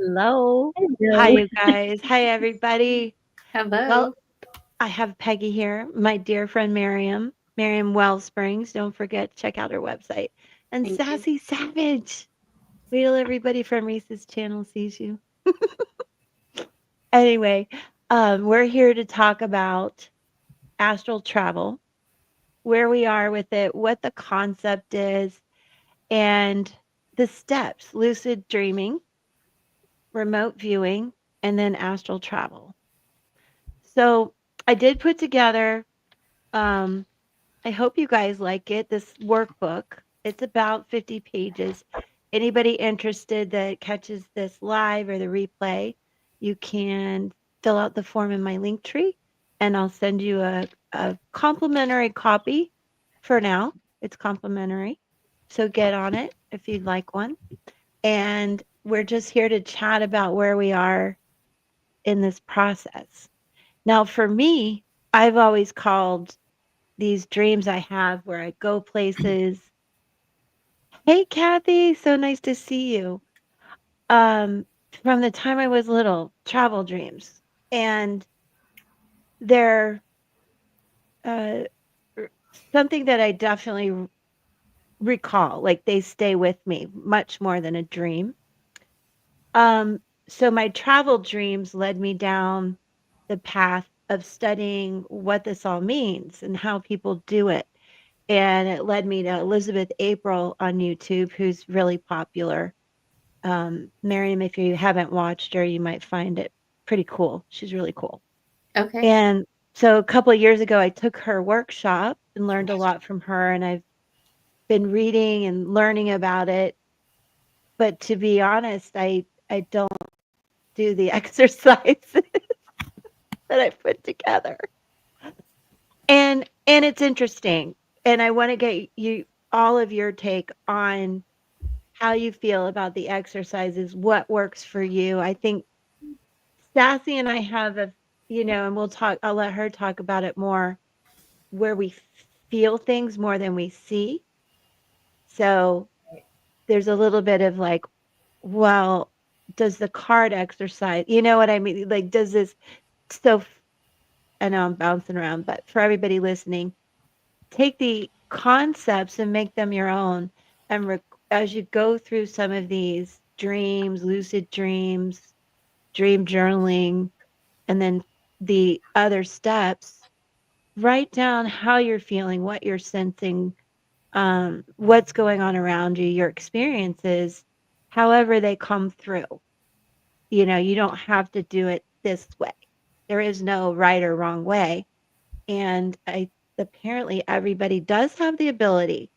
Hello. Hi, Hello. you guys. Hi, everybody. Well, Hello. I have Peggy here, my dear friend Miriam Wellsprings. Don't forget, check out her website. And Thank you. Sassy Savage. Wait till everybody from Reese's channel sees you. Anyway, we're here to talk about astral travel, where we are with it, what the concept is, and the steps lucid dreaming, remote viewing, and then astral travel. So I did put together, um, I hope you guys like it, this workbook. It's about 50 pages. Anybody interested that catches this live or the replay, you can fill out the form in my link tree and I'll send you a complimentary copy for now. It's complimentary. So get on it if you'd like one. And we're just here to chat about where we are in this process. Now, for me, I've always called these dreams I have where I go places. Hey, Kathy, so nice to see you. From the time I was little, travel dreams, and they're uh, something that I definitely recall. Like they stay with me much more than a dream. Um, so my travel dreams led me down the path of studying what this all means and how people do it. And it led me to Elizabeth April on YouTube, who's really popular. Miriam, if you haven't watched her, you might find it pretty cool. She's really cool. Okay. And so a couple of years ago, I took her workshop and learned a lot from her, and I've been reading and learning about it. But to be honest, I don't do the exercises that I put together. And it's interesting. And I want to get you all of your take on how you feel about the exercises, what works for you. I think Sassy and I have and we'll talk, I'll let her talk about it more, where we feel things more than we see. So there's a little bit of like, well, does the card exercise, you know what I mean? Like, does this, so I know I'm bouncing around, but for everybody listening, take the concepts and make them your own. And as you go through some of these dreams, lucid dreams, dream journaling, and then the other steps, write down how you're feeling, what you're sensing, what's going on around you, your experiences, however they come through. You don't have to do it this way. There is no right or wrong way. And apparently everybody does have the ability.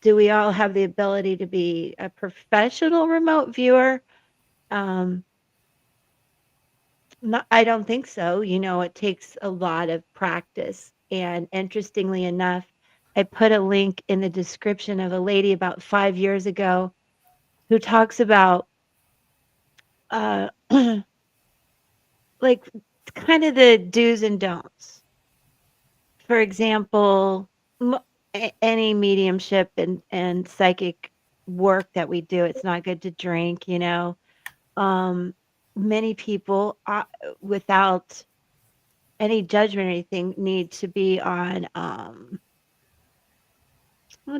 Do we all have the ability to be a professional remote viewer? Um, I don't think so. It takes a lot of practice. And interestingly enough, I put a link in the description of a lady about 5 years ago who talks about uh, like kind of the do's and don'ts. For example, any mediumship and psychic work that we do, it's not good to drink. Um, Many people, without any judgment or anything, need to be on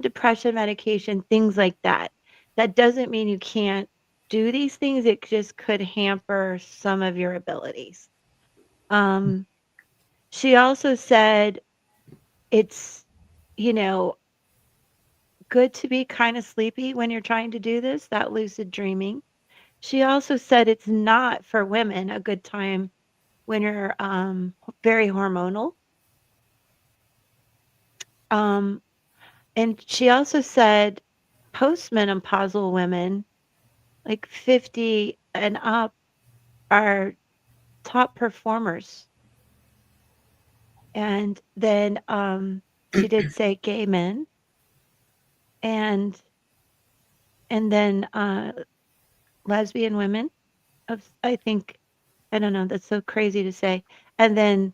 depression medication, things like that. That doesn't mean you can't do these things. It just could hamper some of your abilities. Um, she also said it's, you know, good to be kind of sleepy when you're trying to do this, that lucid dreaming. She also said it's not for women a good time when you're very hormonal. Um, and she also said postmenopausal women, like 50 and up, are top performers. And then she did say gay men and then lesbian women of, I think, I don't know, that's so crazy to say. And then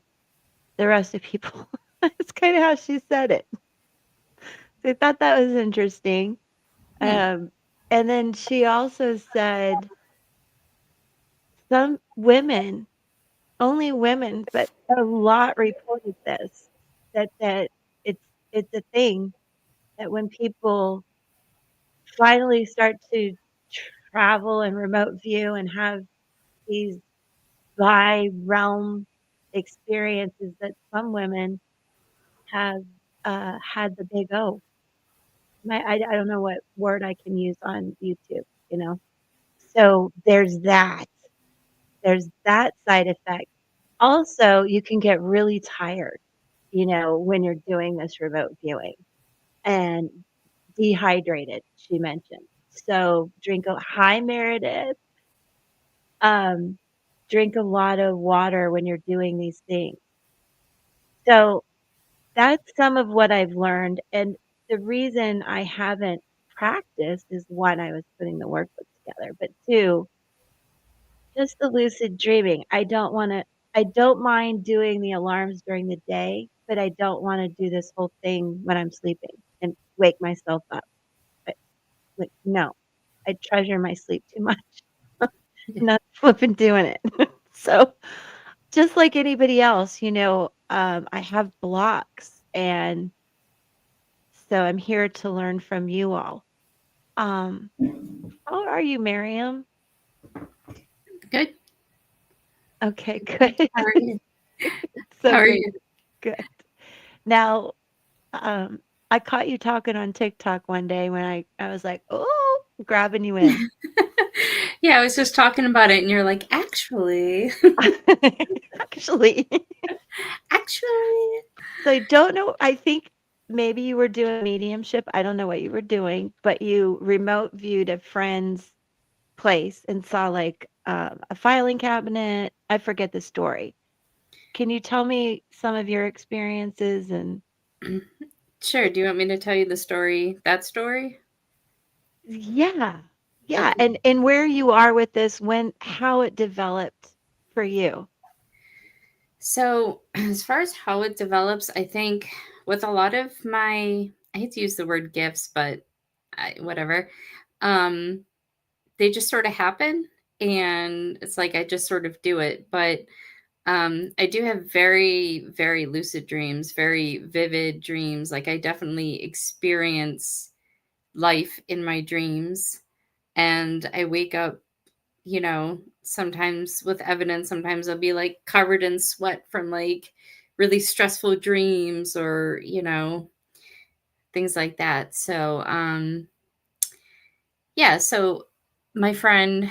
the rest of people. That's kind of how she said it. So I thought that was interesting. Hmm. And then she also said some women, only women, but a lot reported this, that it's it's a thing that when people finally start to travel and remote view and have these bi-realm experiences, that some women have, had the big O. I don't know what word I can use on YouTube, you know? So there's that side effect. Also, you can get really tired, when you're doing this remote viewing, and dehydrated, she mentioned. So drink a hi, Meredith. Um, drink a lot of water when you're doing these things. So that's some of what I've learned, and the reason I haven't practiced is, 1, I was putting the workbook together, but 2, just the lucid dreaming. I don't mind doing the alarms during the day, but I don't wanna do this whole thing when I'm sleeping and wake myself up. I like, no. I treasure my sleep too much. Yeah. Not flipping doing it. So, just like anybody else, I have blocks, and so I'm here to learn from you all. Um, how are you, Miriam? Good. Okay, Good. good. How are you? It's How so are good. you? Good. Now, I caught you talking on TikTok one day when I was like, "Oh," grabbing you in. Yeah, I was just talking about it, and you're like, actually, Actually. actually. So I don't know, I think maybe you were doing mediumship, I don't know what you were doing, but you remote viewed a friend's place and saw, like, a filing cabinet. I forget the story. Can you tell me some of your experiences and Sure. Do you want me to tell you the story? That story? Yeah. Yeah, Okay. and where you are with this, how it developed for you. So, as far as how it develops, I think with a lot of I hate to use the word gifts, but whatever. Um, they just sort of happen, and it's like I just sort of do it. But I do have very, very lucid dreams, very vivid dreams. Like I definitely experience life in my dreams, and I wake up, sometimes with evidence. Sometimes I'll be like covered in sweat from like really stressful dreams, or things like that. So yeah, so my friend,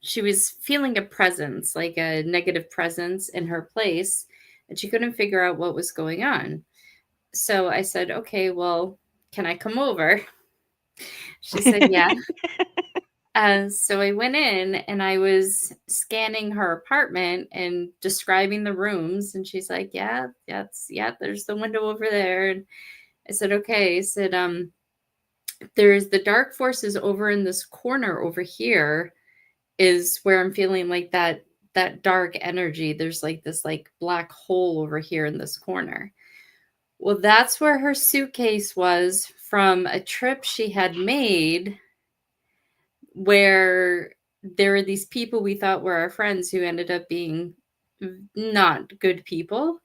she was feeling a presence, like a negative presence in her place, and she couldn't figure out what was going on. So I said, okay, well, can I come over? She said, yeah. So I went in and I was scanning her apartment and describing the rooms. And she's like, yeah, yeah, there's the window over there. And I said, okay. I said, there's the dark forces over in this corner over here is where I'm feeling like that dark energy. There's like this like black hole over here in this corner. Well, that's where her suitcase was from a trip she had made, where there were these people we thought were our friends who ended up being not good people.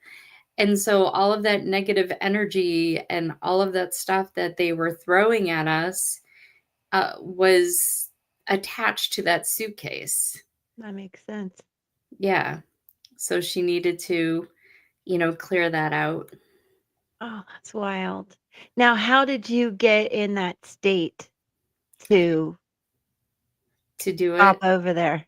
And so all of that negative energy and all of that stuff that they were throwing at us was attached to that suitcase. That makes sense. Yeah. So she needed to, clear that out Oh, that's wild. Now, how did you get in that state to to do pop it. over there?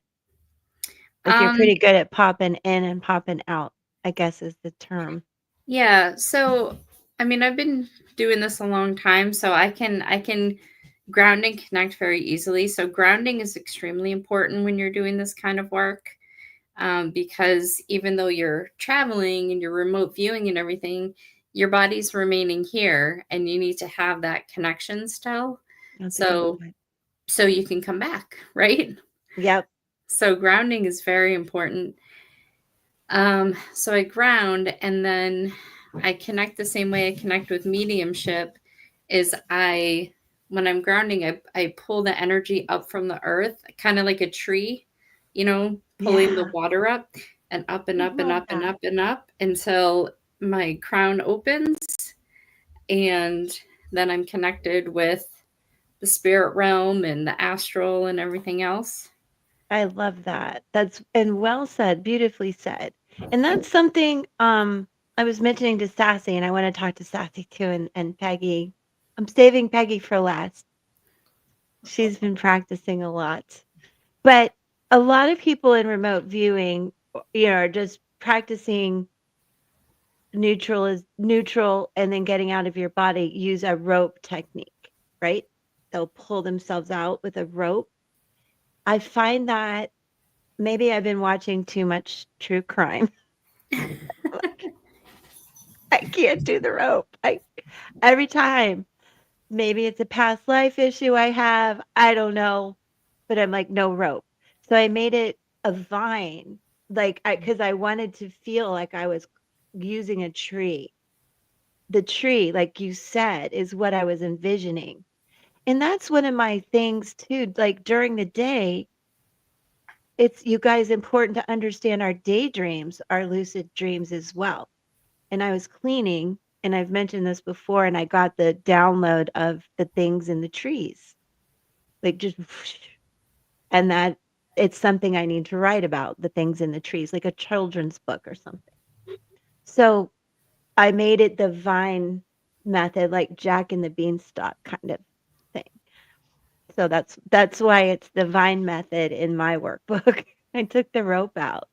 Like, you're Um, pretty good at popping in and popping out, I guess is the term. yeah. So, I mean, I've been doing this a long time, so I can ground and connect very easily. So grounding is extremely important when you're doing this kind of work, because even though you're traveling and you're remote viewing and everything, your body's remaining here, and you need to have that connection still. That's a good So point. so you can come back, right? Yep. So grounding is very important. So I ground, and then I connect the same way I connect with mediumship is when I'm grounding, I pull the energy up from the earth, kind of like a tree, pulling the Yeah. water up and up and I up and love up and that. up and up until my crown opens, and then I'm connected with the spirit realm and the astral and everything else. I love that. That's and well said, beautifully said. And that's something I was mentioning to Sassy, and I want to talk to Sassy too and Peggy. I'm saving Peggy for last. She's been practicing a lot. But a lot of people in remote viewing, are just practicing neutral and then getting out of your body, use a rope technique, right? They'll pull themselves out with a rope. I find that maybe I've been watching too much true crime. Like, I can't do the rope. I every time. Maybe it's a past life issue I have. I don't know. But I'm like, no rope. So I made it a vine, like because I wanted to feel like I was using a tree. The tree, like you said, is what I was envisioning. And that's one of my things too. Like during the day, it's you guys important to understand our daydreams, our lucid dreams as well. And I was cleaning, and I've mentioned this before, and I got the download of the things in the trees, like just, and that it's something I need to write about the things in the trees, like a children's book or something. So I made it the vine method, like Jack and the Beanstalk kind of thing. So that's why it's the vine method in my workbook. I took the rope out.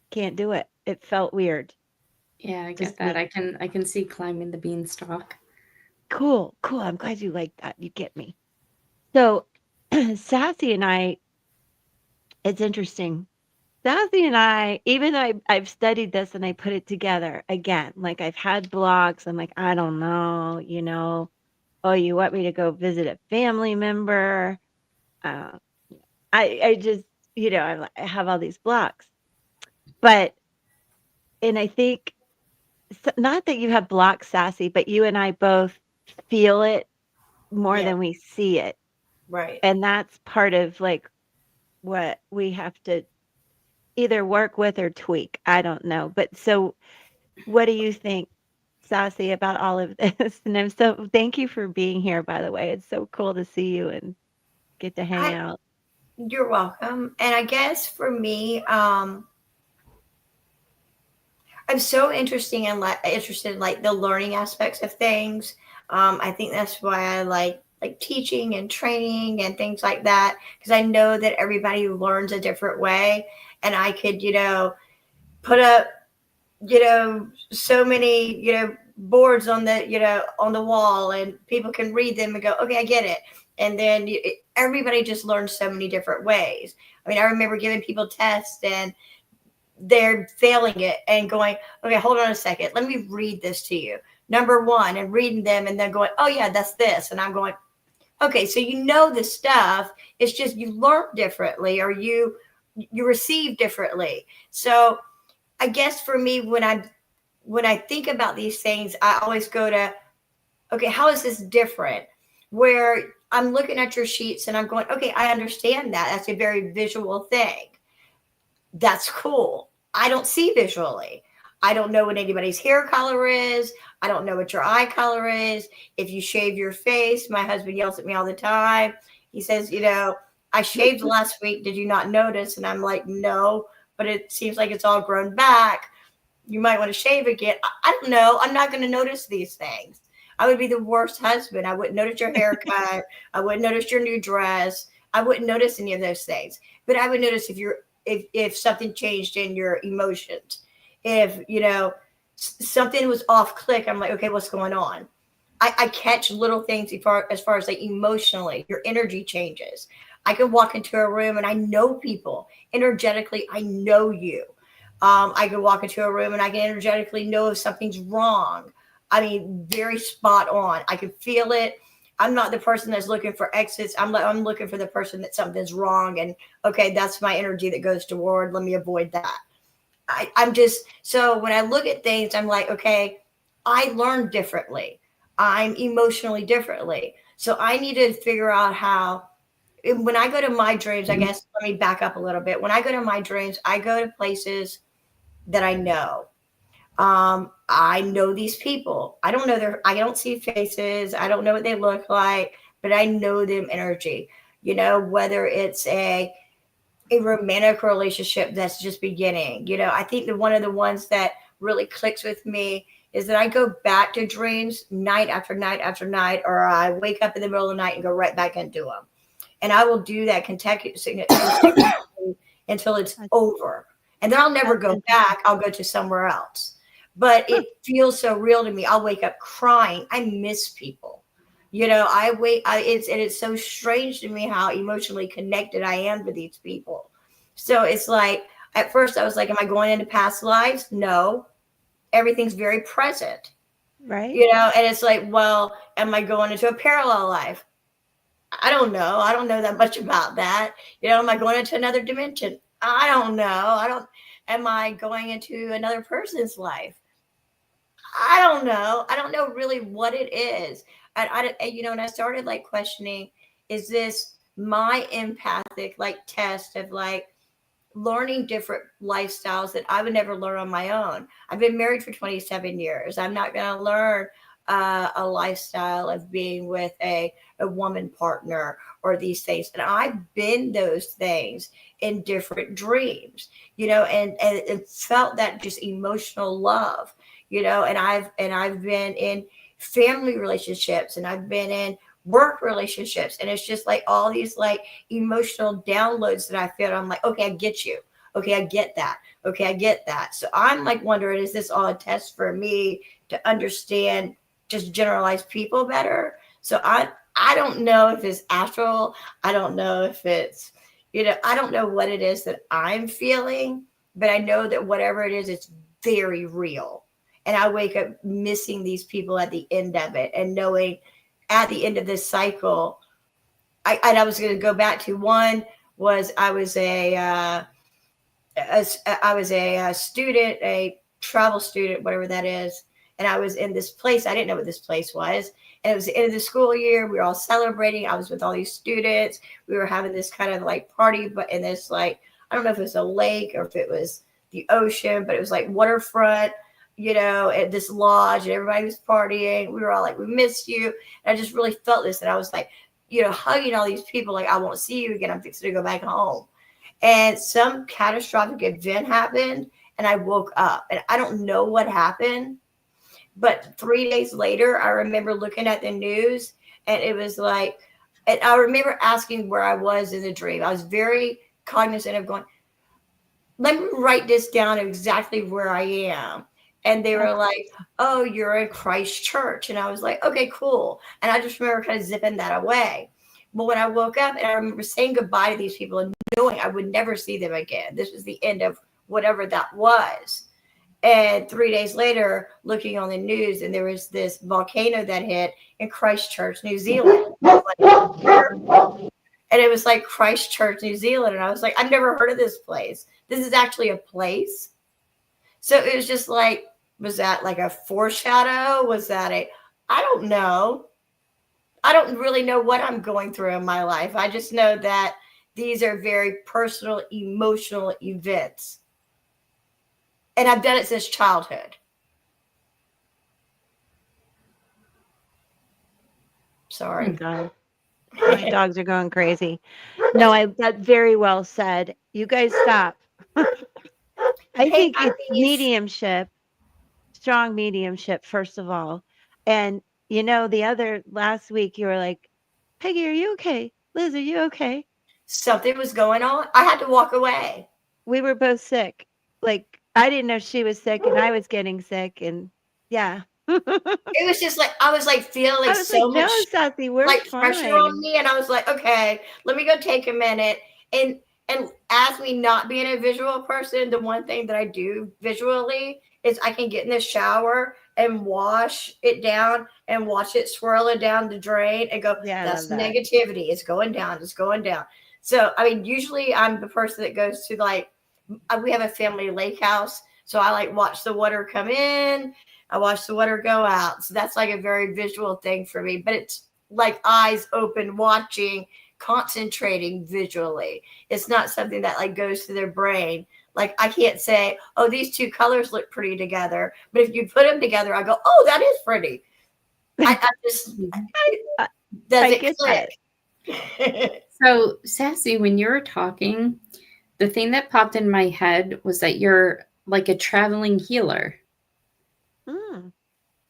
Can't do it. It felt weird. Yeah, I get Just that. me. I can see climbing the beanstalk. Cool, cool. I'm glad you like that. You get me. So Sassy and I, it's interesting. Sassy and I, even though I've studied this and I put it together again, like I've had blocks. I'm like, I don't know. Oh, you want me to go visit a family member? Uh, I just, I have all these blocks. But, and I think, not that you have blocks, Sassy, but you and I both feel it more Yeah, than we see it. right. And that's part of like what we have to either work with or tweak. I don't know. But so what do you think, Sassy, about all of this? And I'm so thank you for being here, by the way. It's so cool to see you and get to hang I out. You're welcome. And I guess for me, I'm so interested in like the learning aspects of things. I think that's why I like teaching and training and things like that because I know that everybody learns a different way, and I could put up so many boards on the wall, and people can read them and go, okay, I get it. And then everybody just learns so many different ways. I mean, I remember giving people tests and they're failing it and going, okay, hold on a second, let me read this to you, number one, and reading them and then going, oh yeah, that's this. And I'm going, okay, so you know the stuff, it's just you learn differently, or you receive differently. So I guess for me, when I think about these things, I always go to, okay, how is this different? Where I'm looking at your sheets and I'm going, okay, I understand that. That's a very visual thing. That's cool. I don't see visually. I don't know what anybody's hair color is. I don't know what your eye color is. If you shave your face, my husband yells at me all the time. He says, I shaved last week. Did you not notice? And I'm like, no, but it seems like it's all grown back. You might want to shave again. I don't know. I'm not going to notice these things. I would be the worst husband. I wouldn't notice your haircut. I wouldn't notice your new dress. I wouldn't notice any of those things. But I would notice if something changed in your emotions. If something was off click, I'm like, okay, what's going on? I catch little things as far as like emotionally, your energy changes. I can walk into a room and I know people energetically. I know you. I can walk into a room and I can energetically know if something's wrong. I mean, very spot on. I can feel it. I'm not the person that's looking for exits. I'm looking for the person that something's wrong, and okay, that's my energy that goes toward. Let me avoid that. I'm just so when I look at things, I'm like, okay, I learn differently. I'm emotionally differently. So I need to figure out how when I go to my dreams, I guess, let me back up a little bit. When I go to my dreams, I go to places that I know. I know these people. I don't see faces. I don't know what they look like, but I know them energy. Whether it's a romantic relationship that's just beginning. I think that one of the ones that really clicks with me is that I go back to dreams night after night after night, or I wake up in the middle of the night and go right back into them. And I will do that consecutively until it's over. And then I'll never go back. I'll go to somewhere else. But it feels so real to me. I'll wake up crying. I miss people. It's so strange to me how emotionally connected I am to these people. So it's like, at first I was like, am I going into past lives? No, everything's very present. Right. And it's like, well, am I going into a parallel life? I don't know. I don't know that much about that. Am I going into another dimension? I don't know. Am I going into another person's life? I don't know. I don't know really what it is. And I started like questioning, is this my empathic like test of like learning different lifestyles that I would never learn on my own? I've been married for 27 years. I'm not going to learn a lifestyle of being with a woman partner or these things. And I've been those things in different dreams, and felt that just emotional love, and I've been in family relationships, and I've been in work relationships, and it's just like all these like emotional downloads that I feel. I'm like, okay, I get you. Okay, I get that. Okay, I get that. So I'm like wondering, is this all a test for me to understand just generalized people better? So I don't know if it's astral. I don't know if it's, I don't know what it is that I'm feeling, but I know that whatever it is, it's very real. And I wake up missing these people at the end of it, and knowing at the end of this cycle, I was going to go back to one was I was a student, a travel student, whatever that is. And I was in this place. I didn't know what this place was. And it was the end of the school year. We were all celebrating. I was with all these students. We were having this kind of like party, but in this like, I don't know if it was a lake or if it was the ocean, but it was like waterfront, at this lodge, and everybody was partying. We were all like, we missed you. And I just really felt this. And I was like, hugging all these people, like, I won't see you again. I'm fixing to go back home. And some catastrophic event happened, and I woke up, and I don't know what happened. But 3 days later, I remember looking at the news, and it was like, and I remember asking where I was in the dream. I was very cognizant of going, let me write this down exactly where I am. And they were like, oh, you're in Christ Church. And I was like, okay, cool. And I just remember kind of zipping that away. But when I woke up, and I remember saying goodbye to these people and knowing I would never see them again. This was the end of whatever that was. And 3 days later, looking on the news, and there was this volcano that hit in Christchurch, New Zealand. And it was like Christchurch, New Zealand. And I was like, I've never heard of this place. This is actually a place. So it was just like, was that like a foreshadow? Was that I don't know. I don't really know what I'm going through in my life. I just know that these are very personal, emotional events. And I've done it since childhood. Sorry. Oh, God. My dogs are going crazy. No, that's very well said. You guys stop. I think it's mediumship, strong mediumship, first of all. And, the other last week, you were like, Peggy, are you okay? Liz, are you okay? Something was going on. I had to walk away. We were both sick. Like, I didn't know she was sick, and I was getting sick. And yeah. It was just like, I was like feeling like so much no, Sassy, we're like fine. pressure on me. And I was like, okay, let me go take a minute. And as me not being a visual person, the one thing that I do visually is I can get in the shower and wash it down and watch it swirl it down the drain and go, Yeah, that's that. negativity. It's going down. It's going down. So, I mean, usually I'm the person that goes to like, we have a family lake house. So I like watch the water come in. I watch the water go out. So that's like a very visual thing for me, but it's like eyes open, watching, concentrating visually. It's not something that like goes to their brain. Like I can't say, oh, these two colors look pretty together. But if you put them together, I go, oh, that is pretty. I just I doesn't get click. So, Sassy, when you were talking, the thing that popped in my head was that you're like a traveling healer. Mm.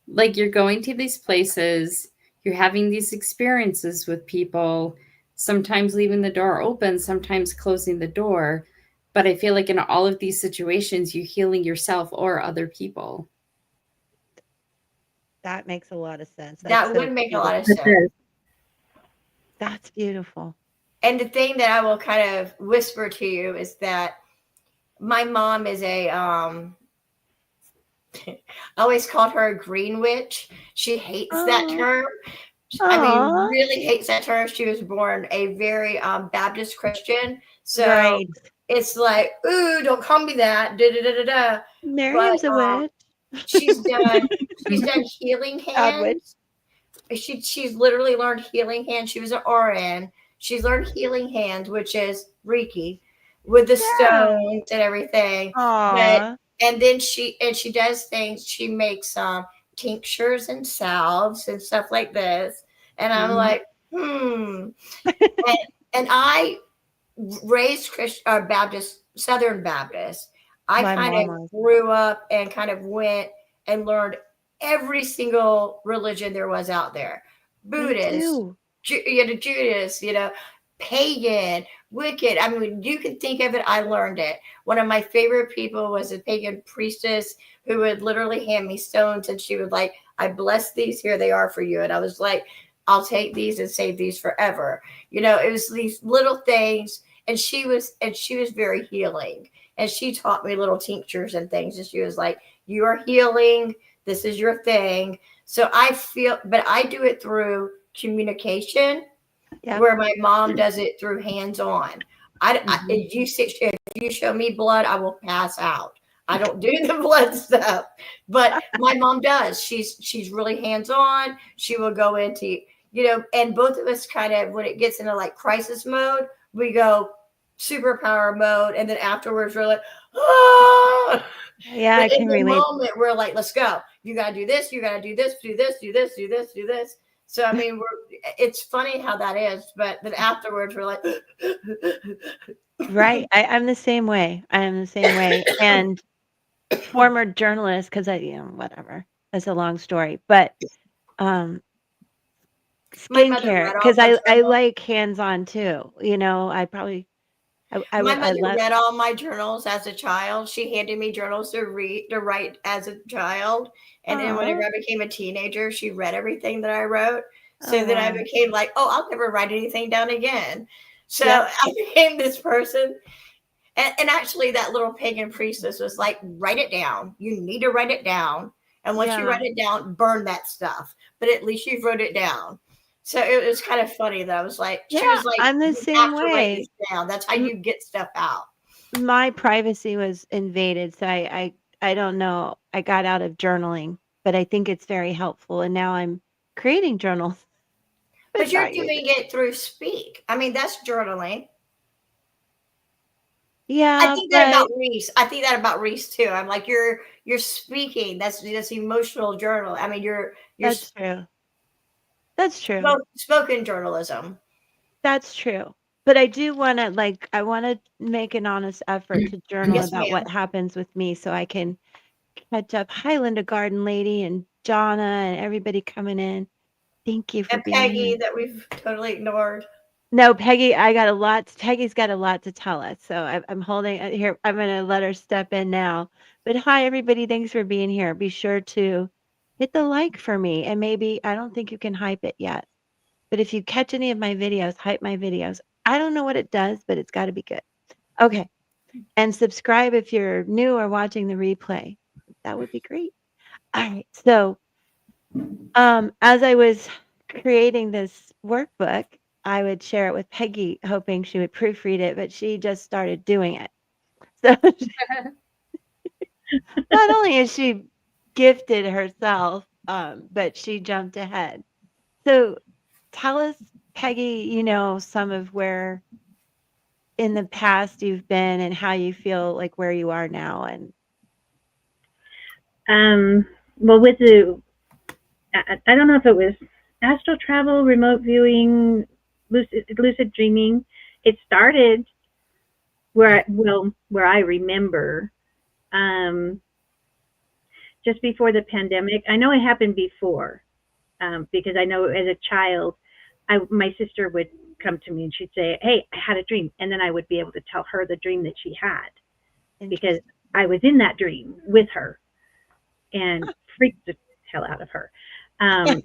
Like you're going to these places, you're having these experiences with people, sometimes leaving the door open, sometimes closing the door. But I feel like in all of these situations, you're healing yourself or other people. That makes a lot of sense. That so would make a beautiful. lot of sense. That's beautiful. And the thing that I will kind of whisper to you is that my mom is I always called her a green witch. She hates that term. I mean, really hates that term. She was born a very Baptist Christian. So right. It's like, ooh, don't call me that. Da, da, da, da, da. Miriam's a witch. She's done healing hands. witch. She's literally learned healing hands. She was an RN. She's learned healing hands, which is Reiki, with the stones and everything. Aww. And then she does things. She makes tinctures and salves and stuff like this. And I'm like, and I raised Christian Baptist, Southern Baptist. I kind of grew up and kind of went and learned every single religion there was out there. Buddhist, Judas, pagan, wicked. I mean, you can think of it. I learned it. One of my favorite people was a pagan priestess who would literally hand me stones, and she would like, I bless these. Here they are for you. And I was like, I'll take these and save these forever. It was these little things. And she was very healing. And she taught me little tinctures and things. And she was like, you are healing. This is your thing. So but I do it through communication, where my mom does it through hands-on. If you show me blood, I will pass out. I don't do the blood stuff, but my mom does. She's really hands-on. She will go into, and both of us kind of, when it gets into like crisis mode, we go superpower mode, and then afterwards we're like, ah! Yeah, I can relate. In the moment, we're like, let's go. You got to do this. You got to do this. Do this. Do this. Do this. Do this. So I mean, it's funny how that is, but then afterwards we're like, right. I'm the same way. And former journalist, because whatever. That's a long story, but skincare, because I like hands-on too. I probably. My mother read all my journals as a child. She handed me journals to write as a child. And then whenever I became a teenager, she read everything that I wrote. So then I became like, oh, I'll never write anything down again. So I became this person. And actually that little pagan priestess was like, write it down. You need to write it down. And once you write it down, burn that stuff. But at least you wrote it down. So it was kind of funny that I was like, she was like, I'm the same way. Down. That's how you get stuff out. My privacy was invaded, so I don't know. I got out of journaling, but I think it's very helpful. And now I'm creating journals. But you're doing it through speak. I mean, that's journaling. Yeah, I think that about Reese too. I'm like, you're speaking. That's emotional journal. I mean, that's true. That's true. Spoken journalism. That's true. But I do want to I want to make an honest effort to journal about what happens with me, so I can catch up. Hi, Linda Garden Lady and Jonna and everybody coming in. Thank you for being Peggy here. that we've totally ignored. No, Peggy, Peggy's got a lot to tell us. So I'm holding here. I'm going to let her step in now. But hi, everybody. Thanks for being here. Be sure to hit the like for me. And maybe, I don't think you can hype it yet. But if you catch any of my videos, hype my videos. I don't know what it does, but it's got to be good. Okay. And subscribe if you're new or watching the replay. That would be great. All right. So as I was creating this workbook, I would share it with Peggy, hoping she would proofread it, but she just started doing it. So not only is she gifted herself, but she jumped ahead. So tell us Peggy, you know, some of where in the past you've been and how you feel like where you are now. And Well, with I don't know if it was astral travel, remote viewing, lucid dreaming. It started where I remember, um, just before the pandemic. I know it happened before, because I know as a child, my sister would come to me and she'd say, "Hey, I had a dream," and then I would be able to tell her the dream that she had because interesting. I was in that dream with her and freaked the hell out of her. Um,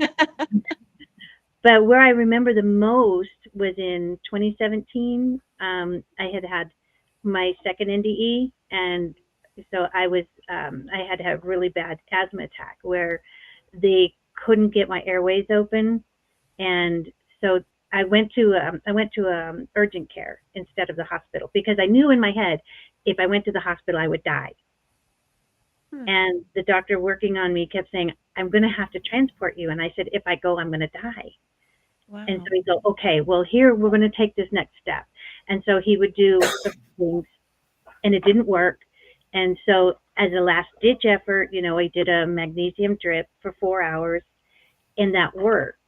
but where I remember the most was in 2017. I had my second NDE, and so I had to have really bad asthma attack where they couldn't get my airways open, and so I went to urgent care instead of the hospital because I knew in my head if I went to the hospital I would die. Hmm. And the doctor working on me kept saying, "I'm going to have to transport you," and I said, "If I go, I'm going to die." And so Wow. he'd go, "Okay, well, here we're going to take this next step." And so he would do the things, and it didn't work. And so, as a last ditch effort, he did a magnesium drip for 4 hours, and that worked.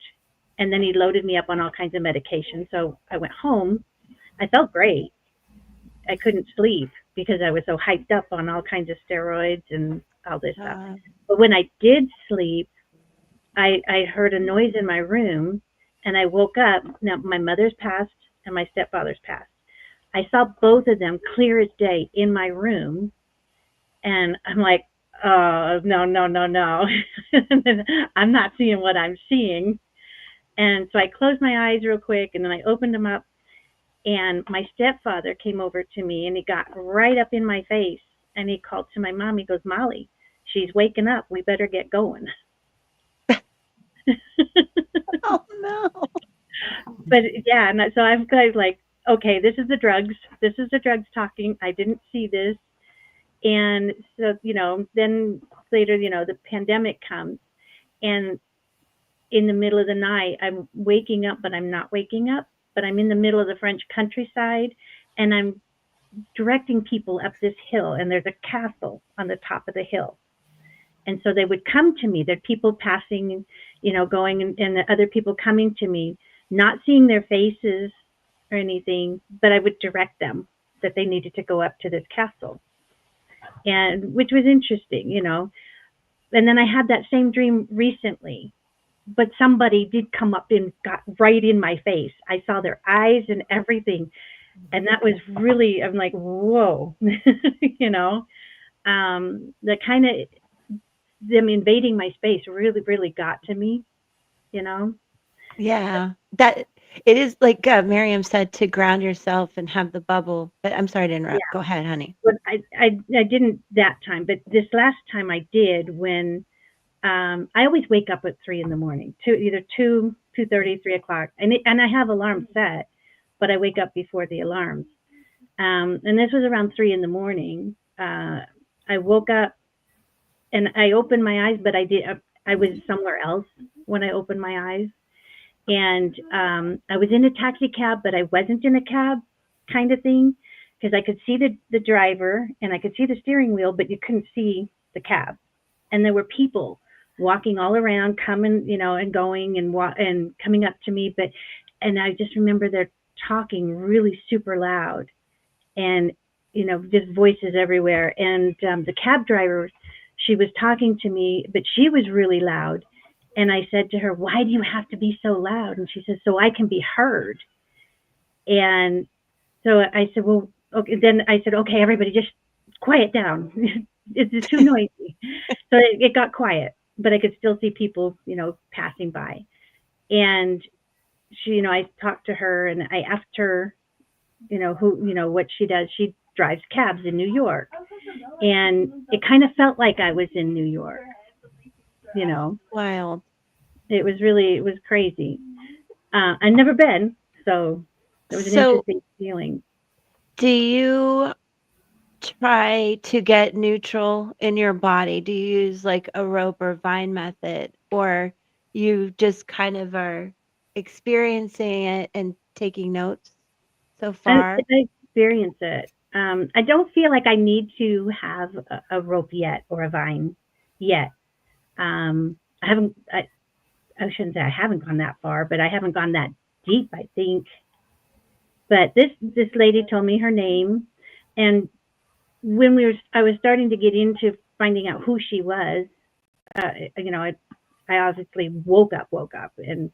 And then he loaded me up on all kinds of medication. So I went home. I felt great. I couldn't sleep because I was so hyped up on all kinds of steroids and all this stuff. Uh, But when I did sleep, I heard a noise in my room and I woke up. Now, my mother's passed and my stepfather's passed. I saw both of them clear as day in my room. And I'm like, "Oh, no, no, no, no." I'm not seeing what I'm seeing. And so I closed my eyes real quick and then I opened them up. And my stepfather came over to me and he got right up in my face and he called to my mom. He goes, "Molly, she's waking up. We better get going." oh no. But yeah, and so I'm kind of like, okay, this is the drugs. This is the drugs talking. I didn't see this. And so, then later, the pandemic comes and in the middle of the night, I'm waking up, but I'm not waking up, but I'm in the middle of the French countryside and I'm directing people up this hill and there's a castle on the top of the hill. And so they would come to me. There'd people passing, going and the other people coming to me, not seeing their faces or anything, but I would direct them that they needed to go up to this castle. And which was interesting. And then I had that same dream recently, but somebody did come up and got right in my face. I saw their eyes and everything. And that was really, I'm like, whoa, the kind of them invading my space really, really got to me. Yeah. That it is like Miriam said to ground yourself and have the bubble. But I'm sorry to interrupt. Yeah. Go ahead, honey. But I didn't that time, but this last time I did when I always wake up at 3 in the morning, either 2:30, 3 o'clock, and I have alarms set, but I wake up before the alarms. And this was around 3 in the morning. I woke up and I opened my eyes, but I was somewhere else when I opened my eyes, and I was in a taxi cab, but I wasn't in a cab, kind of thing, because I could see the driver and I could see the steering wheel, but you couldn't see the cab, and there were people walking all around, coming, and going and coming up to me, and I just remember they're talking really super loud, and just voices everywhere, and the cab driver, she was talking to me, but she was really loud, and I said to her, "Why do you have to be so loud?" And she says, "So I can be heard." And so I said, "Well, okay." Then I said, "Okay, everybody, just quiet down. It's too noisy." So it got quiet, but I could still see people, passing by. And she, I talked to her and I asked her, what she does. She drives cabs in New York, and it kind of felt like I was in New York. You know, Wild. it was crazy. I've never been, so it was an So, interesting feeling. do you try to get neutral in your body? Do you use like a rope or vine method, or you just kind of are experiencing it and taking notes so I, far? I experience it. I don't feel like I need to have a rope yet or a vine yet. I haven't. I shouldn't say I haven't gone that far, but I haven't gone that deep, I think. But this lady told me her name, and when I was starting to get into finding out who she was. I obviously woke up and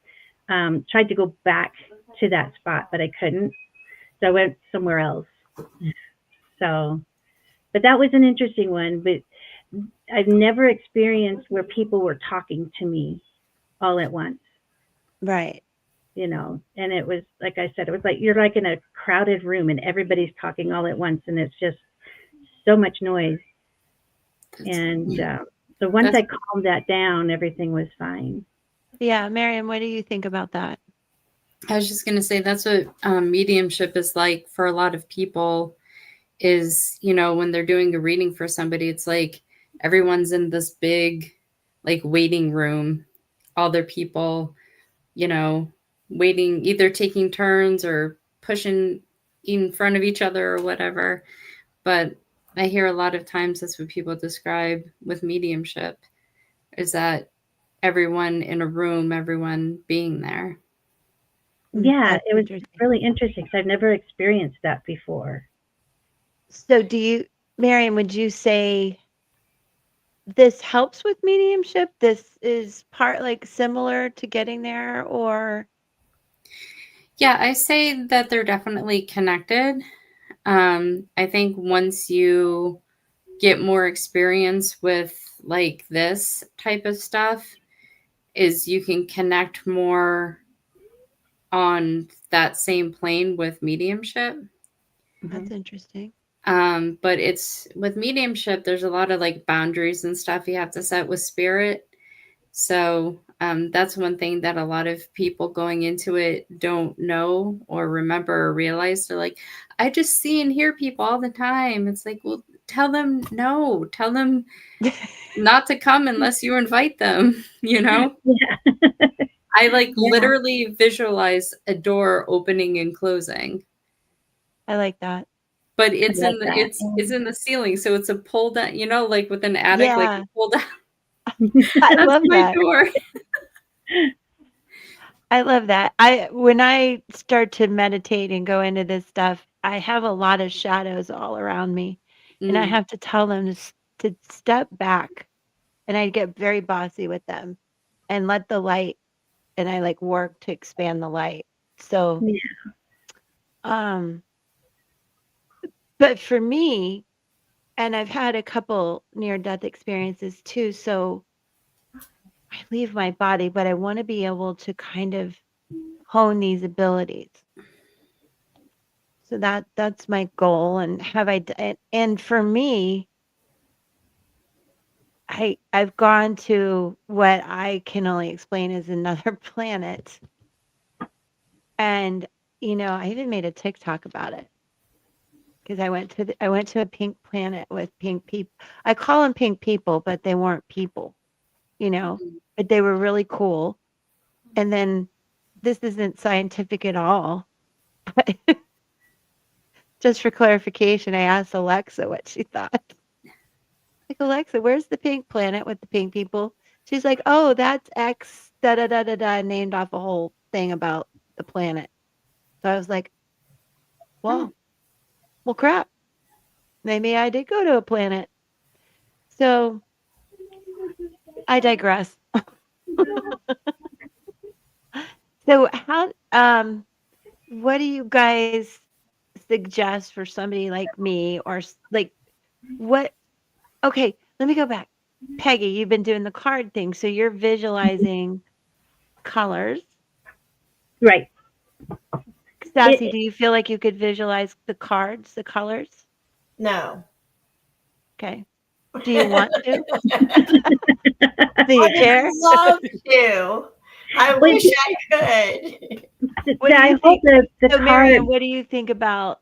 tried to go back to that spot, but I couldn't. So I went somewhere else. So, but that was an interesting one. But I've never experienced where people were talking to me all at once, Right. and it was, like I said, it was like you're like in a crowded room and everybody's talking all at once, and it's just so much noise. And so once I calmed that down, everything was fine. Yeah, Miriam, what do you think about that? I was just going to say that's what mediumship is like for a lot of people is, when they're doing a reading for somebody, it's like everyone's in this big, like, waiting room, all their people, waiting, either taking turns or pushing in front of each other or whatever. But I hear a lot of times that's what people describe with mediumship is that everyone in a room, everyone being there. Yeah, That's it was interesting. really interesting because I've never experienced that before. So Miriam, would you say this helps with mediumship? This is part like similar to getting there, or? Yeah, I say that they're definitely connected. I think once you get more experience with like this type of stuff, is you can connect more on that same plane with mediumship. That's interesting. But it's with mediumship, there's a lot of like boundaries and stuff you have to set with spirit. So that's one thing that a lot of people going into it don't know or remember or realize. They're like, I just see and hear people all the time. It's like, well, tell them no. Tell them not to come unless you invite them, Yeah. I literally visualize a door opening and closing. I like that. But it's like in the that. it's in the ceiling, so it's a pull down, like with an attic, like Yeah. a pull down. I That's love my that. door. I love that. When I start to meditate and go into this stuff, I have a lot of shadows all around me, and I have to tell them to step back, and I get very bossy with them and let the light, and I like work to expand the light. So, but for me, and I've had a couple near-death experiences too, so I leave my body, but I want to be able to kind of hone these abilities. So that's my goal, and and for me, I've gone to what I can only explain as another planet, and I even made a TikTok about it because I went to a pink planet with pink people. I call them pink people, but they weren't people, but they were really cool. And then this isn't scientific at all, but just for clarification, I asked Alexa what she thought. Like, Alexa, where's the pink planet with the pink people? She's like, oh, that's X, da da da da da, named off a whole thing about the planet. So I was like, well, crap. Maybe I did go to a planet. So I digress. So what do you guys suggest for somebody like me, or like what? Okay, let me go back. Peggy, you've been doing the card thing, so you're visualizing colors. Right. Sassy, do you feel like you could visualize the cards, the colors? No. Okay. Do you want to? Do you care? I'd love to. I wish I could. What do I you hope think? the So, card. Miriam, what do you think about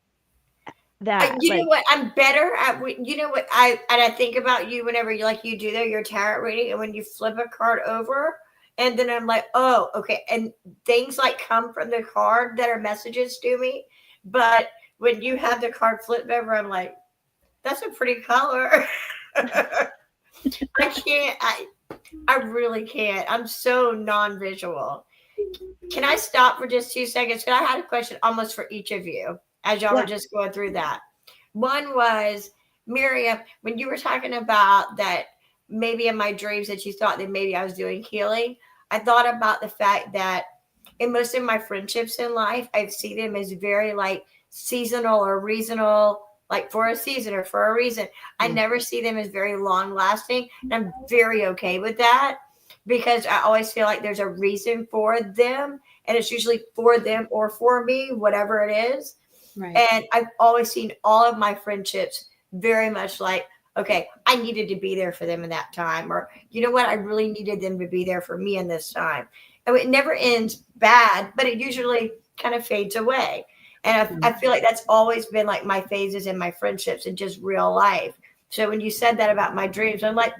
that? You know what? I'm better at. You know what? I think about you whenever you do your tarot reading, and when you flip a card over, And then I'm like, oh, okay. And things like come from the card that are messages to me. But when you have the card flipped over, I'm like, that's a pretty color. I can't. I really can't. I'm so non-visual. Can I stop for just 2 seconds? Because I had a question almost for each of you as y'all were Yeah. just going through that. One was, Miriam, when you were talking about that maybe in my dreams that you thought that maybe I was doing healing, I thought about the fact that in most of my friendships in life, I see them as very like seasonal or reasonable, like for a season or for a reason. I never see them as very long lasting. And I'm very okay with that because I always feel like there's a reason for them. And it's usually for them or for me, whatever it is. Right. And I've always seen all of my friendships very much like, okay, I needed to be there for them in that time. Or, you know what? I really needed them to be there for me in this time. And it never ends bad, but it usually kind of fades away. And I feel like that's always been like my phases in my friendships and just real life. So when you said that about my dreams, I'm like,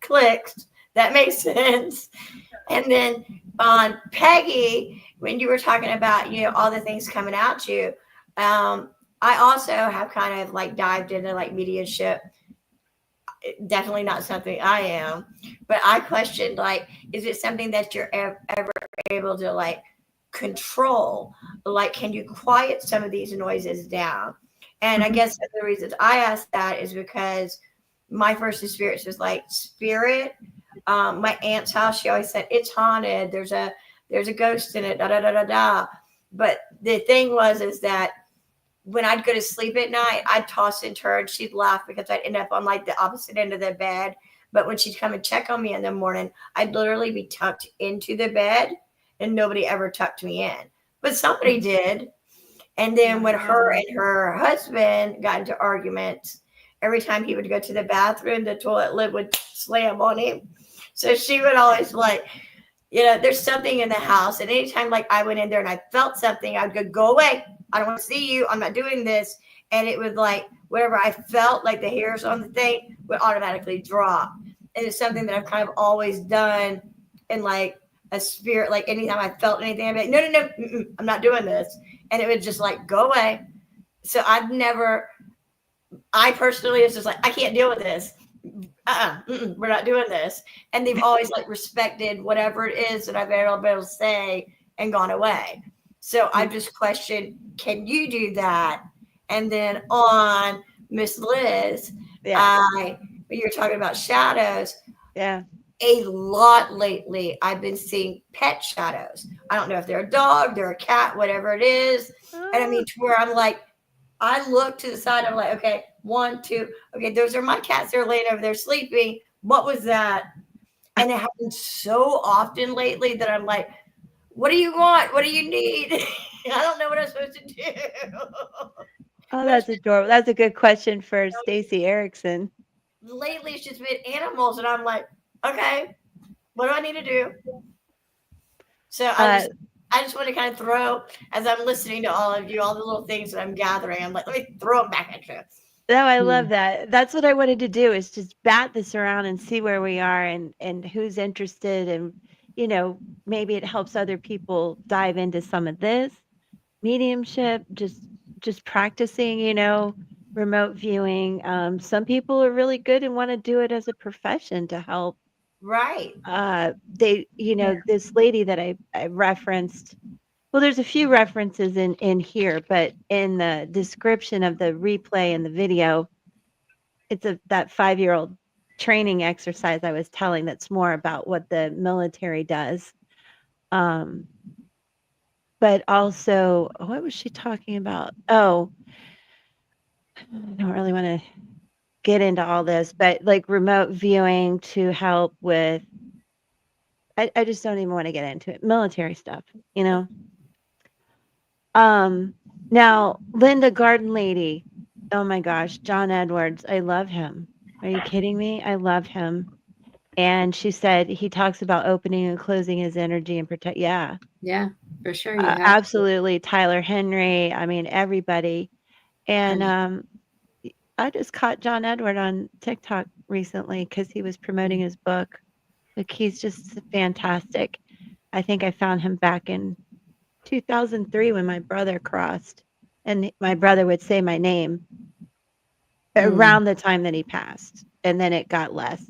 clicks. That makes sense. And then on Peggy, when you were talking about, you know, all the things coming at you, I also have kind of like dived into like mediumship. Definitely not something I am, but I questioned like, is it something that you're ever able to like control? Like, can you quiet some of these noises down? And I guess the reasons I asked that is because my first experience was like spirit. My aunt's house, she always said it's haunted. There's a ghost in it. Da da da da da. But the thing was, is that when I'd go to sleep at night, I'd toss and turn. She'd laugh because I'd end up on like the opposite end of the bed. But when she'd come and check on me in the morning, I'd literally be tucked into the bed and nobody ever tucked me in. But somebody did. And then when her and her husband got into arguments, every time he would go to the bathroom, the toilet lid would slam on him. So she would always like, you know, there's something in the house. And anytime like I went in there and I felt something, I'd go away. I don't want to see you. I'm not doing this. And it would like, whatever I felt like the hairs on the thing would automatically drop. And it's something that I've kind of always done in like a spirit. Like anytime I felt anything, I'd be like, no, I'm not doing this. And it would just like go away. So I personally, it's just like, I can't deal with this. We're not doing this. And they've always like respected whatever it is that I've been able to say and gone away. So I just questioned, can you do that? And then on Miss Liz, when you're talking about shadows, a lot lately I've been seeing pet shadows. I don't know if they're a dog, they're a cat, whatever it is. And I mean, to where I'm like, I look to the side, I'm like, okay, 1, 2, okay, those are my cats. They're laying over there sleeping. What was that? And it happens so often lately that I'm like, what do you want? What do you need? I don't know what I'm supposed to do. Oh, that's adorable. That's a good question for Stacey Erickson. Lately, it's just been animals, and I'm like, okay, what do I need to do? So I just want to kind of throw, as I'm listening to all of you, all the little things that I'm gathering. I'm like, let me throw them back at you. No, I love that. That's what I wanted to do, is just bat this around and see where we are and who's interested, and you know, maybe it helps other people dive into some of this mediumship, just practicing, you know, remote viewing. Some people are really good and want to do it as a profession to help. Right. They, you know, this lady that I referenced, well, there's a few references in here, but in the description of the replay and the video, it's that 5-year-old training exercise I was telling that's more about what the military does. But also, what was she talking about? Oh, I don't really want to get into all this, but like remote viewing to help with, I just don't even want to get into it. Military stuff, you know? Now, Linda Garden Lady, oh my gosh, John Edwards, I love him. Are you kidding me? I love him. And she said he talks about opening and closing his energy and protect. Yeah. Yeah, for sure. You have absolutely. Tyler Henry. I mean, everybody. And I just caught John Edward on TikTok recently because he was promoting his book. Like, he's just fantastic. I think I found him back in 2003 when my brother crossed, and my brother would say my name around the time that he passed, and then it got less.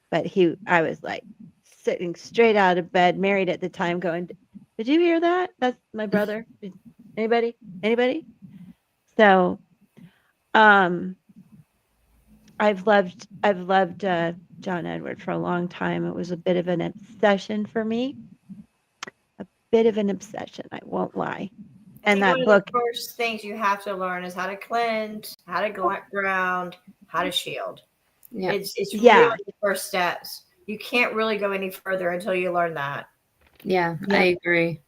But I was like sitting straight out of bed, married at the time, going, "Did you hear that? That's my brother. Anybody? Anybody?" So, um, I've loved John Edward for a long time. It was a bit of an obsession for me. A bit of an obsession, I won't lie. I And think one that of book, the first things you have to learn is how to cleanse, how to ground, how to shield. Yeah. It's really yeah, the first steps. You can't really go any further until you learn that. Yeah, Yeah. I agree.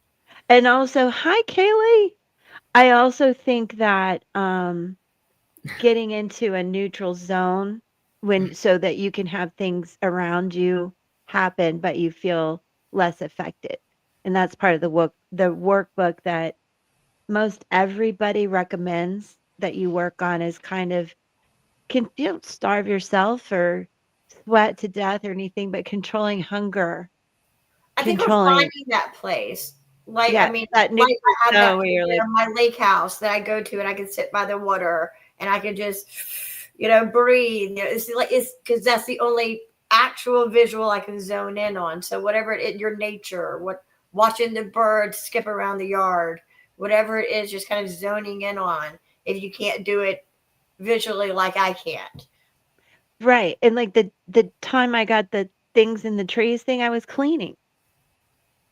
And also, hi, Kaylee. I also think that getting into a neutral zone so that you can have things around you happen, but you feel less affected. And that's part of the workbook that most everybody recommends that you work on is kind of you don't starve yourself or sweat to death or anything, but controlling hunger, I think we're controlling finding that place. Like, I mean, that like neutral I have zone that where you're like, my lake house that I go to, and I can sit by the water, and I can just, breathe. It's because that's the only actual visual I can zone in on. So whatever your nature, watching the birds skip around the yard, whatever it is, just kind of zoning in on. If you can't do it visually like I can't. right. And like the time I got the things in the trees thing, I was cleaning,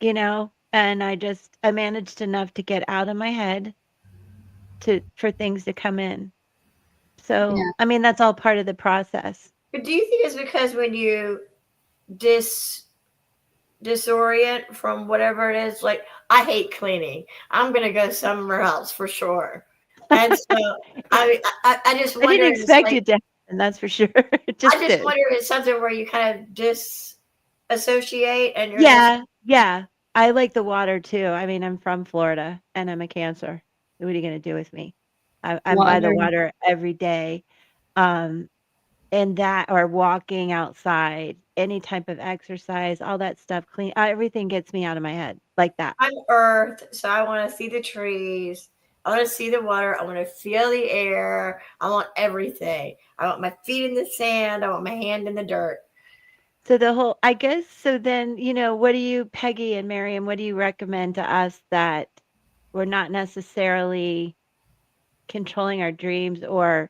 and I managed enough to get out of my head for things to come in. So, Yeah. I mean, that's all part of the process. But do you think it's because when you disorient from whatever it is, like I hate cleaning, I'm gonna go somewhere else for sure. And so I just I wonder, didn't it's expect like, you to, and that's for sure. It I just just did. wonder if it's something where you kind of disassociate and you're just, Yeah. I like the water too. I mean, I'm from Florida and I'm a Cancer. What are you gonna do with me? I'm by the Water. water every day. Um, and that or walking outside, any type of exercise, all that stuff, everything gets me out of my head like that. I'm earth, so I want to see the trees, I want to see the water, I want to feel the air, I want everything. I want my feet in the sand, I want my hand in the dirt. So I guess, so then, what do you, Peggy and Miriam, what do you recommend to us that we're not necessarily controlling our dreams or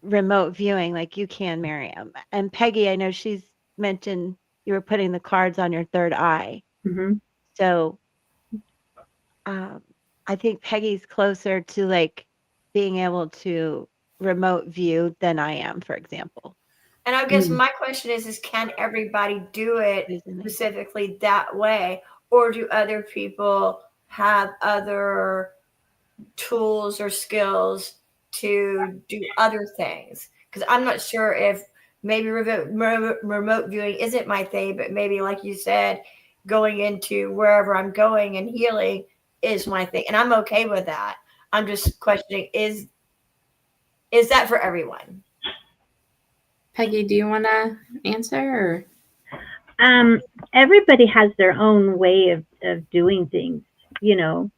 remote viewing like you can, Miriam? And Peggy, I know she's mentioned you were putting the cards on your third eye. Mm-hmm. So I think Peggy's closer to like being able to remote view than I am, for example. And I guess my question is can everybody do it Using it. specifically that way? Or do other people have other tools or skills to do other things? Because I'm not sure if maybe remote viewing isn't my thing, but maybe, like you said, going into wherever I'm going and healing is my thing. And I'm okay with that. I'm just questioning, is that for everyone? Peggy, do you want to answer? Or? Everybody has their own way of doing things, you know.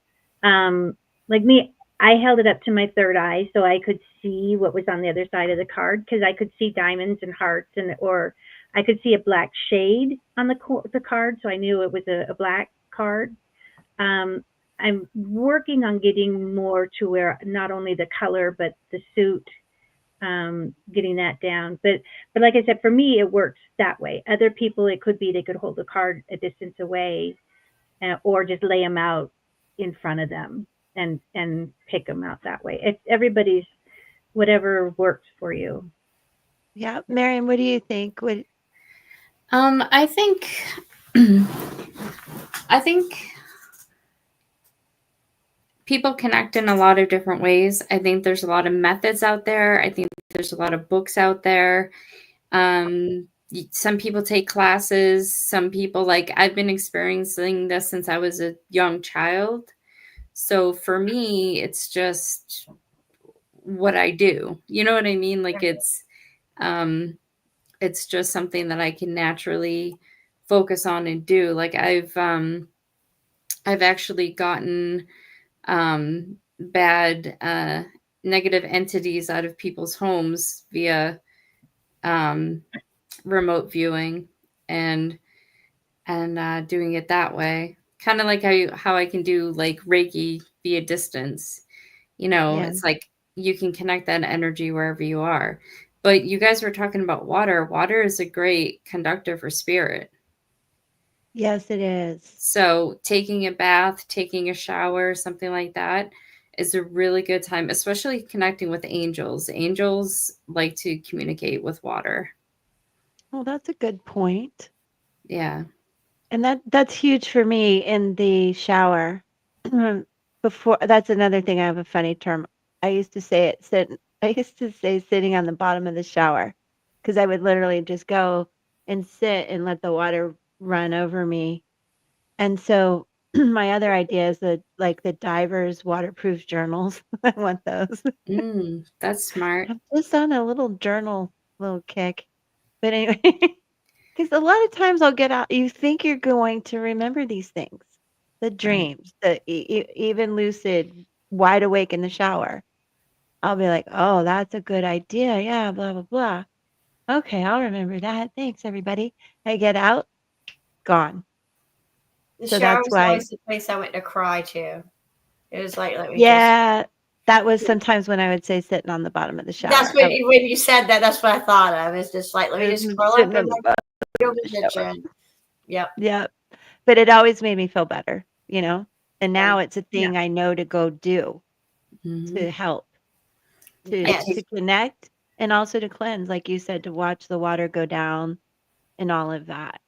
Like me, I held it up to my third eye so I could see what was on the other side of the card, because I could see diamonds and hearts, or I could see a black shade on the card, so I knew it was a black card. I'm working on getting more to where not only the color but the suit, getting that down. But like I said, for me, it works that way. Other people, it could be they could hold the card a distance away, or just lay them out in front of them and pick them out that way. It's everybody's, whatever works for you. Yeah, Miriam, what do you think? I think I think people connect in a lot of different ways. I think there's a lot of methods out there. I think there's a lot of books out there. Some people take classes. Some people, like, I've been experiencing this since I was a young child. So for me, it's just what I do. You know what I mean? Like, it's just something that I can naturally focus on and do. Like I've actually gotten bad negative entities out of people's homes via remote viewing and doing it that way. Kind of like how I can do like Reiki via distance. Yeah. It's like you can connect that energy wherever you are. But you guys were talking about water. Water is a great conductor for spirit. Yes, it is. So taking a bath, taking a shower, something like that is a really good time, especially connecting with angels. Angels like to communicate with water. Well, that's a good point. Yeah. And that's huge for me in the shower. Before that's another thing. I have a funny term. I used to say sitting on the bottom of the shower because I would literally just go and sit and let the water run over me. And so my other idea is the divers waterproof journals. I want those. That's smart. I'm just on a little journal little kick. But anyway, because a lot of times I'll get out, you think you're going to remember these things, the dreams, the even lucid, wide awake in the shower. I'll be like, oh, that's a good idea. Yeah, blah, blah, blah. Okay, I'll remember that. Thanks, everybody. I get out, gone. The So shower that's was why, always the place I went to cry to. It was like, let me just. yeah, that was sometimes when I would say sitting on the bottom of the shower. That's when you said that. That's what I thought of. It's just like, let me just curl up sitting in on the my bottom fetal of the shower. position. Yep. Yep. But it always made me feel better, And now it's a thing I know to go do to help, Yes. to connect and also to cleanse, like you said, to watch the water go down and all of that.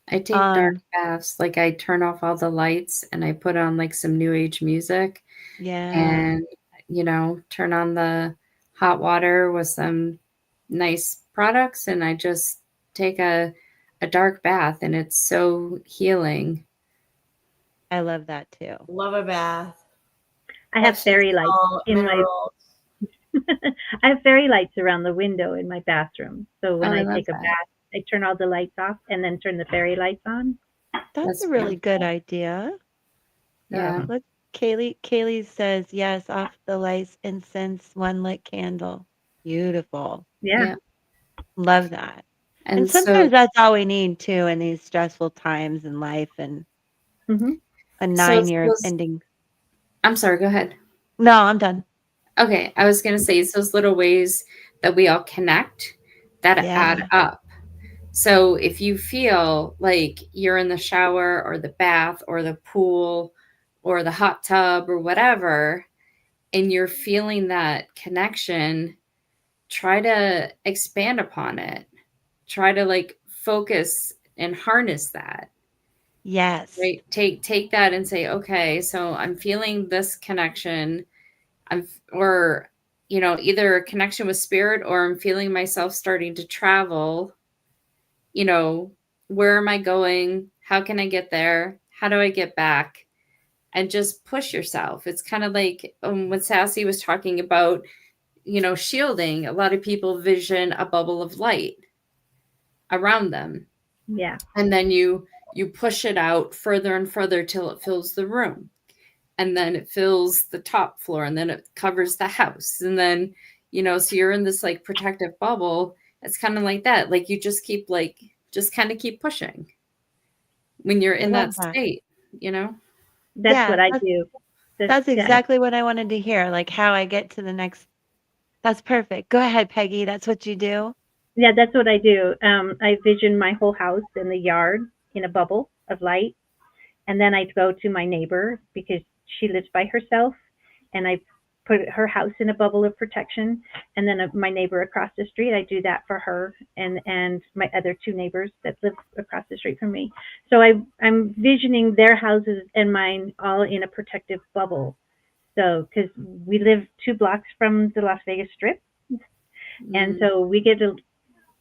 I take dark baths. Like I turn off all the lights and I put on like some new age music. Yeah. And, turn on the hot water with some nice products. And I just take a dark bath and it's so healing. I love that too. Love a bath. I have fairy lights in my. I have fairy lights around the window in my bathroom. So when I take a bath, I turn all the lights off and then turn the fairy lights on. That's a really good idea. Yeah. Look, Kaylee says yes, off the lights, incense, one lit candle. Beautiful. Yeah. Love that. And so sometimes that's all we need too in these stressful times in life and a 9-year ending. I'm sorry, go ahead. No, I'm done. Okay, I was going to say it's those little ways that we all connect that add up. So if you feel like you're in the shower or the bath or the pool or the hot tub or whatever, and you're feeling that connection, try to expand upon it. Try to like focus and harness that. Yes. Right. Take that and say, okay, so I'm feeling this connection. Or either a connection with spirit or I'm feeling myself starting to travel. Where am I going? How can I get there? How do I get back? And just push yourself. It's kind of like when Sassy was talking about, shielding. A lot of people vision a bubble of light around them. Yeah. And then you push it out further and further till it fills the room. And then it fills the top floor and then it covers the house. And then, so you're in this like protective bubble. It's kind of like that. Like you just keep kind of keep pushing when you're in that state, That's what I do. That's exactly what I wanted to hear. Like how I get to the next. That's perfect. Go ahead, Peggy. That's what you do. Yeah, that's what I do. I vision my whole house in the yard in a bubble of light. And then I go to my neighbor because she lives by herself. And I put her house in a bubble of protection. And then my neighbor across the street, I do that for her and my other two neighbors that live across the street from me. So I'm visioning their houses and mine all in a protective bubble. So, because we live 2 blocks from the Las Vegas Strip. And so we get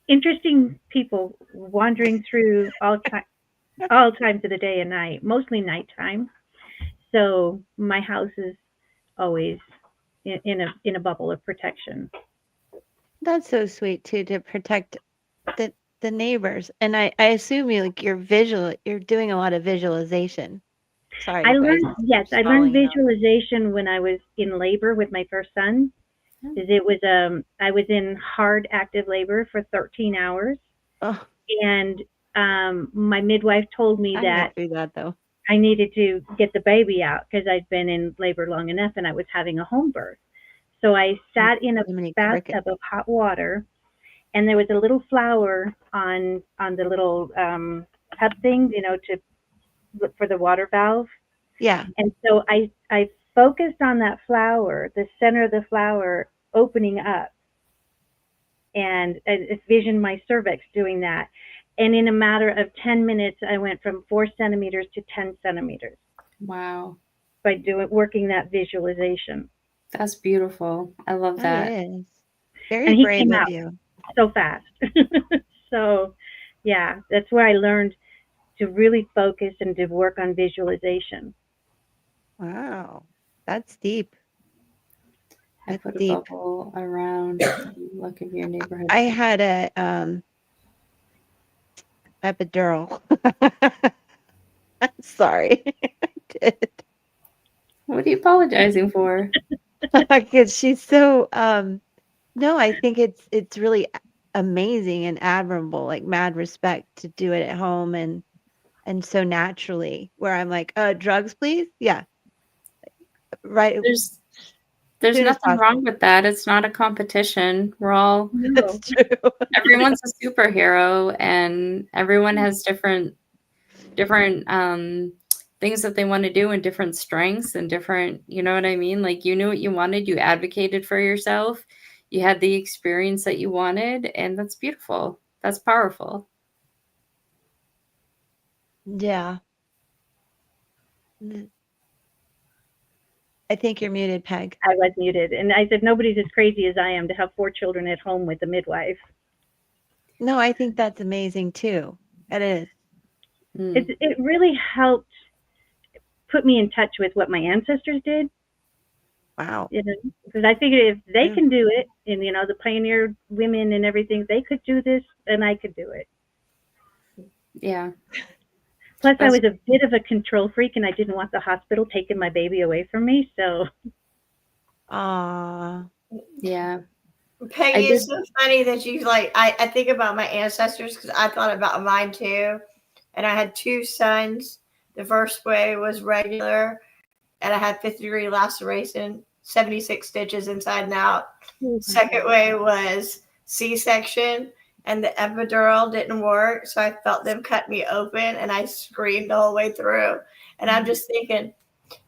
interesting people wandering through all times of the day and night, mostly nighttime. So my house is always in a bubble of protection. That's so sweet too, to protect that the neighbors. And I assume you're doing a lot of visualization. Sorry, I you guys. learned, yes, I learned visualization when I was in labor with my first son. It was I was in hard active labor for 13 hours, Oh, and my midwife told me I that went through that though. I needed to get the baby out because I'd been in labor long enough and I was having a home birth. So I sat in a So many bathtub crickets. of hot water, and there was a little flower on the little tub thing, you know, to look for the water valve. Yeah. And so I focused on that flower, the center of the flower opening up, and I visioned my cervix doing that. And in a matter of 10 minutes, I went from 4 centimeters to 10 centimeters Wow. by working that visualization. That's beautiful. I love that. That is. Very And he brave came of out you. so fast. So, yeah, that's where I learned to really focus and to work on visualization. Wow. That's deep. I That's put a deep. bubble around the look of your neighborhood. I had a epidural. I'm sorry. I did. What are you apologizing for? Because she's so no, I think it's really amazing and admirable, like mad respect to do it at home and so naturally, where I'm like, drugs, please? Yeah. Right. There's Soon as nothing possible. wrong with that. It's not a competition. We're all That's true. everyone's a superhero, and everyone has different things that they want to do and different strengths and different, you know what I mean? Like, you knew what you wanted, you advocated for yourself, you had the experience that you wanted, and that's beautiful. That's powerful. Yeah. I think you're muted, Peg. I was muted. And I said, nobody's as crazy as I am to have 4 children at home with a midwife. No, I think that's amazing too. It is. It really helped put me in touch with what my ancestors did. Wow. You know, because I figured if they can do it, and you know, the pioneer women and everything, they could do this, and I could do it. Yeah. Plus, I was a bit of a control freak, and I didn't want the hospital taking my baby away from me. So, yeah. Peggy, it's so funny that you like. I think about my ancestors because I thought about mine too, and I had 2 sons. The first way was regular, and I had 50-degree laceration, 76 stitches inside and out. Second way was C-section, and the epidural didn't work, so I felt them cut me open, and I screamed the whole way through. And I'm just thinking,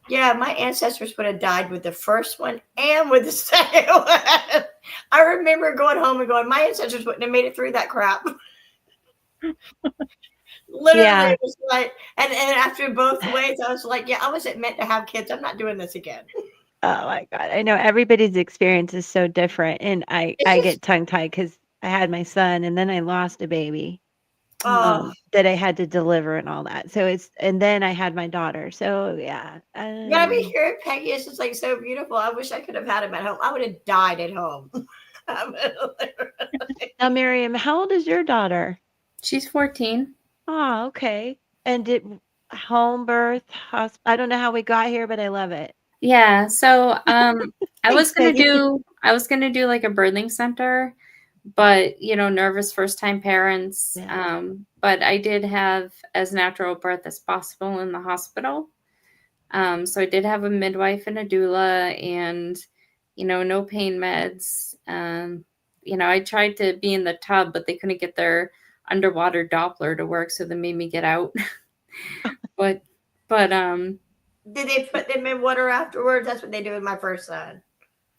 yeah, my ancestors would have died with the first one and with the second one. I remember going home and going, my ancestors wouldn't have made it through that crap. Literally, it was like, and after both ways, I was like, yeah, I wasn't meant to have kids. I'm not doing this again. Oh my God. I know everybody's experience is so different. And I get tongue tied because I had my son and then I lost a baby that I had to deliver and all that. So and then I had my daughter. So yeah. Yeah, I mean, hearing Peggy is just like so beautiful. I wish I could have had him at home. I would have died at home. Now, Miriam, how old is your daughter? She's 14. Oh, okay. And did home birth, I don't know how we got here, but I love it. Yeah. So I was gonna do like a birthing center, but you know, nervous first time parents. Yeah. But I did have as natural birth as possible in the hospital. So I did have a midwife and a doula, and you know, no pain meds. You know, I tried to be in the tub, but they couldn't get their underwater Doppler to work, so they made me get out. but did they put them in water afterwards? That's what they do with my first son.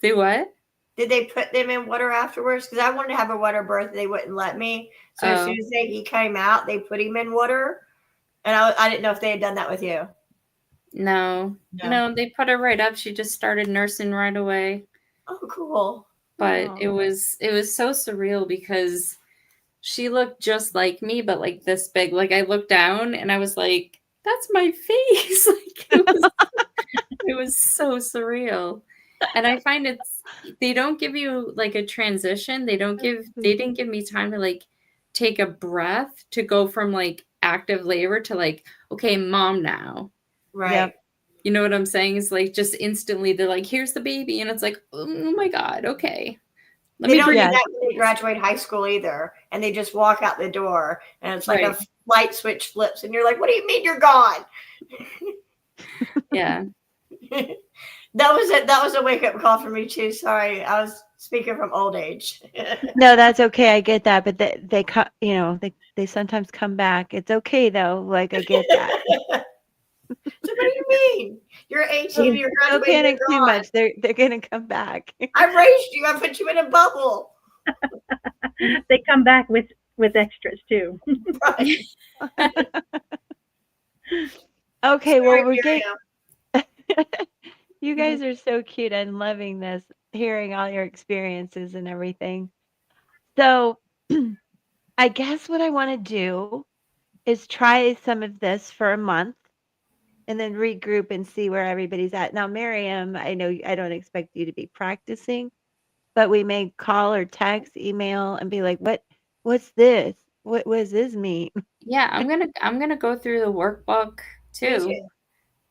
Do what? Did they put them in water afterwards? Because I wanted to have a water birth, they wouldn't let me. So as soon as he came out, they put him in water, and I didn't know if they had done that with you. No, they put her right up. She just started nursing right away. Oh, cool. But it was so surreal because she looked just like me, but like this big. Like I looked down and I was like, that's my face. Like it was so surreal. And I find they don't give you like a transition. They didn't give me time to like take a breath to go from like active labor to like, okay, mom now. Right. Yep. You know what I'm saying? It's like just instantly they're like, here's the baby. And it's like, oh my God, okay. They don't do Yeah. that when they graduate high school either. And they just walk out the door and it's like Right. a light switch flips and you're like, what do you mean you're gone? Yeah. That was a wake up call for me too. Sorry. I was speaking from old age. No, that's okay. I get that, but they come, you know, they sometimes come back. It's okay though. Like I get that. So what do you mean? You're 18, you're Don't graduating, panic you're too gone. much. They're gonna come back. I raised you. I put you in a bubble. They come back with extras too. Right. Okay, well Sorry, we're getting. Miriam. You guys are so cute. I'm loving this, hearing all your experiences and everything. So, I guess what I want to do is try some of this for a month and then regroup and see where everybody's at. Now, Miriam, I know I don't expect you to be practicing, but we may call or text, email, and be like, what's this? What does this mean?" Yeah, I'm gonna go through the workbook Me too, too.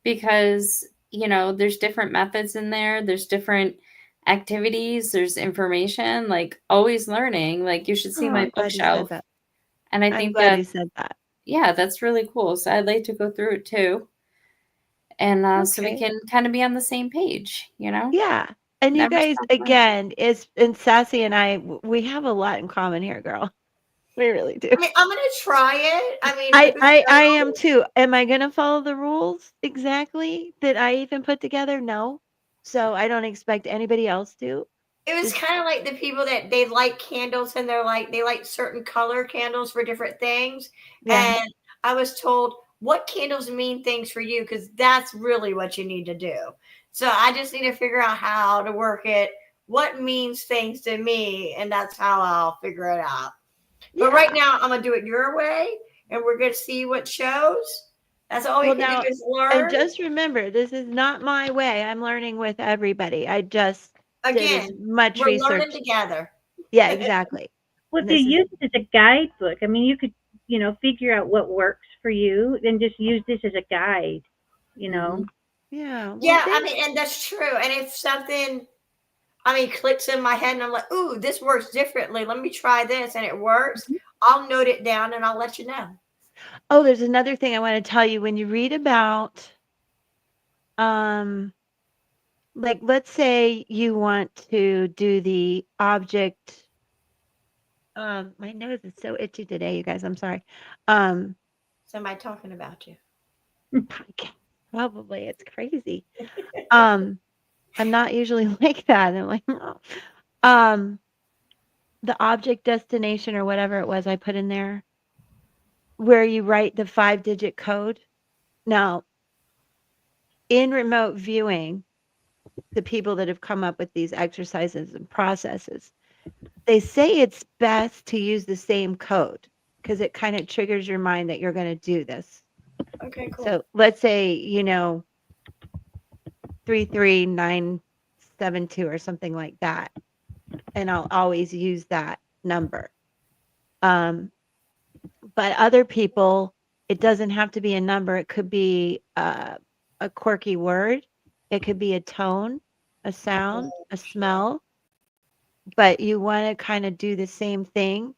because you know there's different methods in there, there's different activities, there's information, like always learning. Like you should see Oh, my I'm glad you said bookshelf, that. and I I'm think glad that you said that. yeah, that's really cool. So I'd like to go through it too, and so we Okay. can kind of be on the same page, you know. Yeah. And you Never guys, stop learning. again, and Sassy and I, we have a lot in common here, girl. We really do. I mean, I'm gonna try it. I mean, I am too. Am I gonna follow the rules exactly that I even put together? No. So I don't expect anybody else to. it was Just kind of like the people that they like candles and they like certain color candles for different things. yeah. And I was told what candles mean things for you because that's really what you need to do. So I just need to figure out how to work it, what means things to me, and that's how I'll figure it out. But Yeah. right now, I'm gonna do it your way, and we're gonna see what shows. That's all we Well, can now, do is and learn. just remember, this is not my way. I'm learning with everybody. I just did as Again, much we're learning research. together. Yeah, exactly. Well, And if you this is use it as a guidebook, I mean, you could, figure out what works for you and just use this as a guide, you know. yeah. Well, Yeah, I thank mean, and that's true. And if something, clicks in my head and I'm like, ooh, this works differently. Let me try this, and it works. Mhm. I'll note it down and I'll let you know. Oh, there's another thing I want to tell you. When you read about, um, like, let's say you want to do the object. My nose is so itchy today, you guys. I'm sorry. Um, Somebody talking about you. Probably it's crazy. Um, I'm not usually like that. I'm like, "Oh." Um, the object destination or whatever it was I put in there, where you write the 5-digit code. Now, in remote viewing, the people that have come up with these exercises and processes, they say it's best to use the same code because it kind of triggers your mind that you're going to do this. Okay, cool. So let's say, 33972 or something like that. And I'll always use that number. But other people, it doesn't have to be a number. It could be a quirky word. It could be a tone, a sound, a smell. But you want to kind of do the same thing.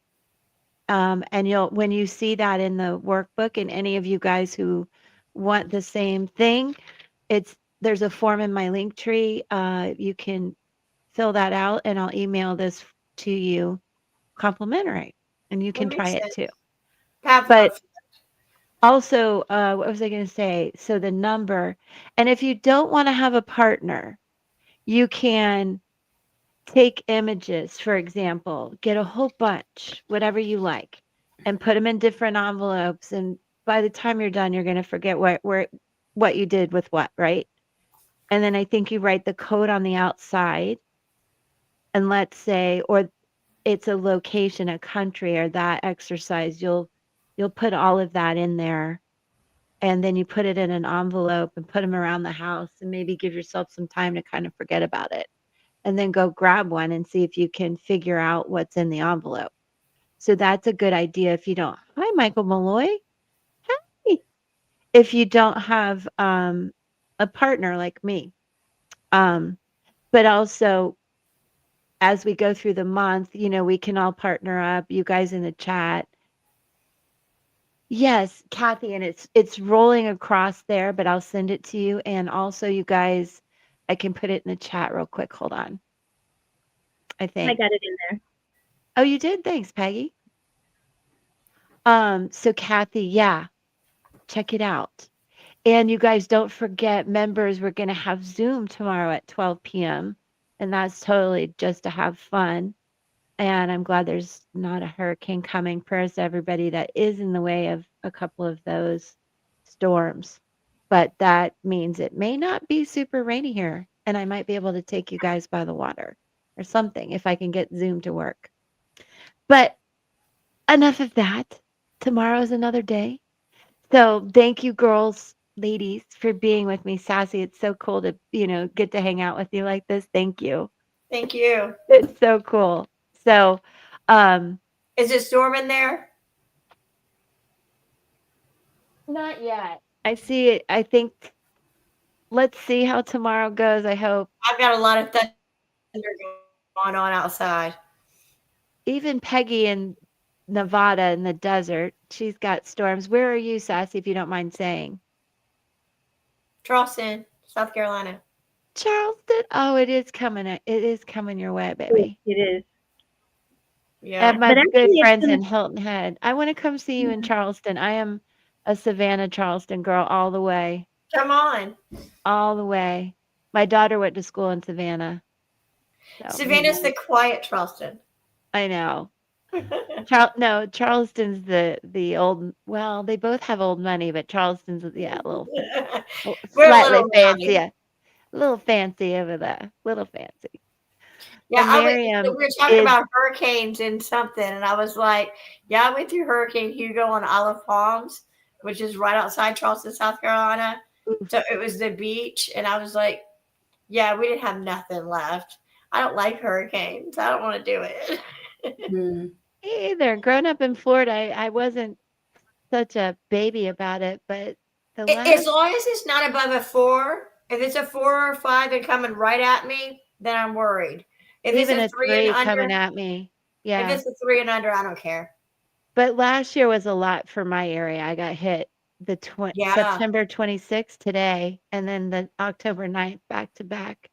And when you see that in the workbook, and any of you guys who want the same thing, there's a form in my link tree. You can fill that out, and I'll email this to you complimentary, and you can That try makes it sense. too. Pavlov. But also, what was I going to say? So the number, and if you don't want to have a partner, you can take images, for example, get a whole bunch, whatever you like, and put them in different envelopes. And by the time you're done, you're going to forget what you did with what, right? And then I think you write the code on the outside, and let's say, or it's a location, a country, or that exercise, you'll put all of that in there, and then you put it in an envelope and put them around the house, and maybe give yourself some time to kind of forget about it, and then go grab one and see if you can figure out what's in the envelope. So that's a good idea if you don't. Hi, Michael Malloy. Hi. If you don't have a partner like me. But also as we go through the month, we can all partner up, you guys in the chat. Yes, Kathy, and it's rolling across there, but I'll send it to you. And also, you guys, I can put it in the chat real quick. Hold on. I I think. got it in there. Oh, you did? Thanks, Peggy. So Kathy, yeah, check it out. And you guys don't forget, members, we're going to have Zoom tomorrow at 12 p.m. And that's totally just to have fun. And I'm glad there's not a hurricane coming. Prayers to everybody that is in the way of a couple of those storms. But that means it may not be super rainy here. And I might be able to take you guys by the water or something if I can get Zoom to work. But enough of that. Tomorrow's another day. So thank you, girls, ladies, for being with me. Sassy, it's so cool to, get to hang out with you like this. Thank you. Thank you. It's so cool. So, Is it storming there? not yet. I see it. I think let's see how tomorrow goes. I hope. I've got a lot of thunder going on outside. Even Peggy in Nevada in the desert, she's got storms. Where are you, Sassy, if you don't mind saying? Charleston, South Carolina. Charleston. Oh, it is coming. It is coming your way, baby. It is. Yeah. And my But good actually, friends in Hilton Head. I want to come see you in Yeah. Charleston. I am a Savannah, Charleston girl all the way. Come on. All the way. My daughter went to school in Savannah. So, Savannah's the quiet Charleston. I know. No, Charleston's the old. Well, they both have old money, but Charleston's a little We're a slightly little fancy, rowdy. a little fancy over there, little fancy. Yeah, And we Miriam were talking is. about hurricanes and something, and I was like, yeah, I went through Hurricane Hugo on Isle of Palms, which is right outside Charleston, South Carolina. Oof. So it was the beach, and I was like, yeah, we didn't have nothing left. I don't like hurricanes. I don't want to do it. Hmm. Me either. Growing up in Florida, I wasn't such a baby about it, but the As last long as it's not above a 4, if it's a 4 or 5 and coming right at me, then I'm worried. If even it's a a 3 and 3 coming under, at me. if Yeah. it's a 3 and under, I don't care. But last year was a lot for my area. I got hit the Yeah. September 26th today, and then the October 9th back to back.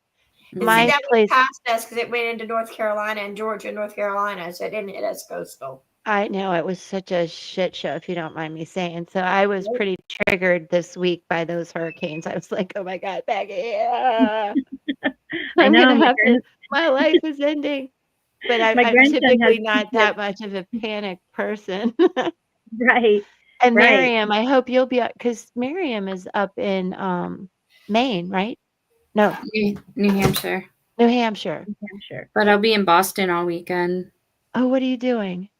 And see, My that place, went past us because it went into North Carolina and Georgia and North Carolina, so it didn't hit us coastal. I know it was such a shit show, if you don't mind me saying. So I was pretty triggered this week by those hurricanes. I was like, oh my God, Maggie, I I'm know. gonna have to, my life is ending. But I'm My grandson typically has not kids. that much of a panic person. Right. And Right. Miriam, I hope you'll be, because Miriam is up in Maine, right? No, New Hampshire. New Hampshire. I'm sure. But I'll be in Boston all weekend. Oh, what are you doing?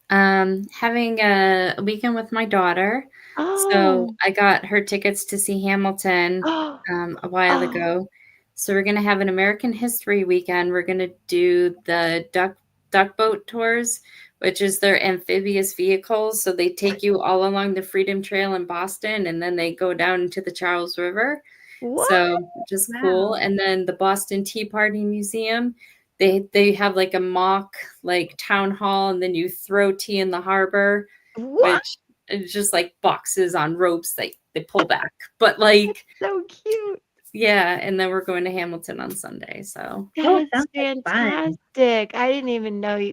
Having a weekend with my daughter. So Oh, I got her tickets to see Hamilton a while ago. So we're gonna have an American History weekend. We're gonna do the duck boat tours, which is their amphibious vehicles. So they take you all along the Freedom Trail in Boston, and then they go down into the Charles River. what? So which is cool. Wow. And then the Boston Tea Party Museum, they have like a mock like town hall, and then you throw tea in the harbor, What? which is just like boxes on ropes they pull back. But like, So cute. yeah, and then we're going to Hamilton on Sunday. So Oh, That's sounds like fun. fantastic. I didn't even know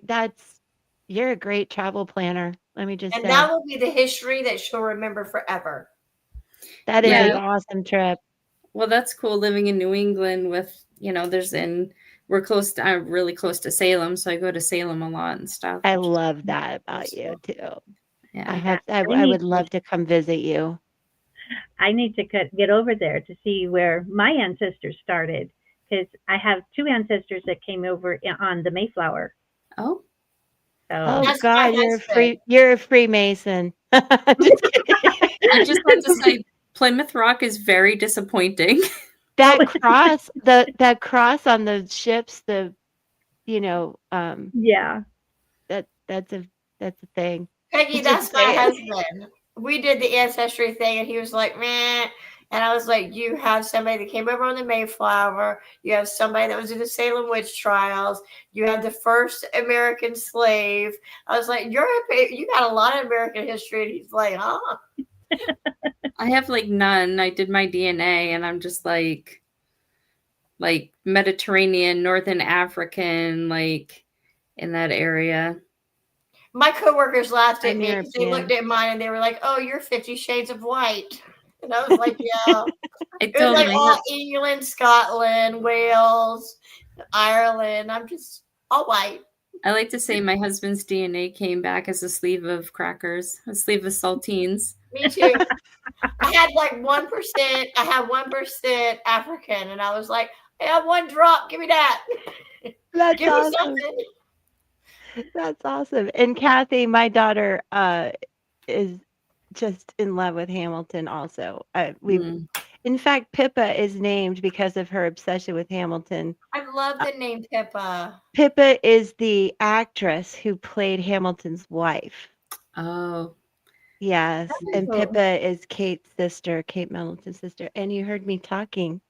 you're a great travel planner. Let me just And say. that will be the history that she'll remember forever. That is an Yeah. awesome trip. well, that's cool living in New England with, we're really close to Salem, so I go to Salem a lot and stuff. I love that about you too. Yeah. I would love to come visit you. I need to get over there to see where my ancestors started, because I have 2 ancestors that came over on the Mayflower. Oh, So Oh That's God, my husband. you're a Freemason. Just kidding. I just have to say Plymouth Rock is very disappointing. that cross on the ships, yeah, that's a That's the thing. Peggy, Just that's my say it. husband. We did the ancestry thing, and he was like, "Meh," and I was like, "You have somebody that came over on the Mayflower. You have somebody that was in the Salem witch trials. You have the first American slave." I was like, you got a lot of American history," and he's like, "Huh?" I have like none. I did my DNA, and I'm just like Mediterranean, Northern African, like in that area. My coworkers laughed at I'm me because they European. looked at mine and they were like, "Oh, you're 50 Shades of White," and I was like, "Yeah." I It was told like my all England, Scotland, Wales, Ireland. I'm just all white. I like to say my husband's DNA came back as a sleeve of crackers, a sleeve of saltines. Me too. I had like 1%. I had 1% African, and I was like, "I have one drop. Give me that. That's Give me awesome. something." That's awesome. And Kathy, my daughter, is just in love with Hamilton also. In fact, Pippa is named because of her obsession with Hamilton. I love the name Pippa. Pippa is the actress who played Hamilton's wife. Oh, Yes, That is and cool. Pippa is Kate's sister, Kate Middleton's sister. And you heard me talking.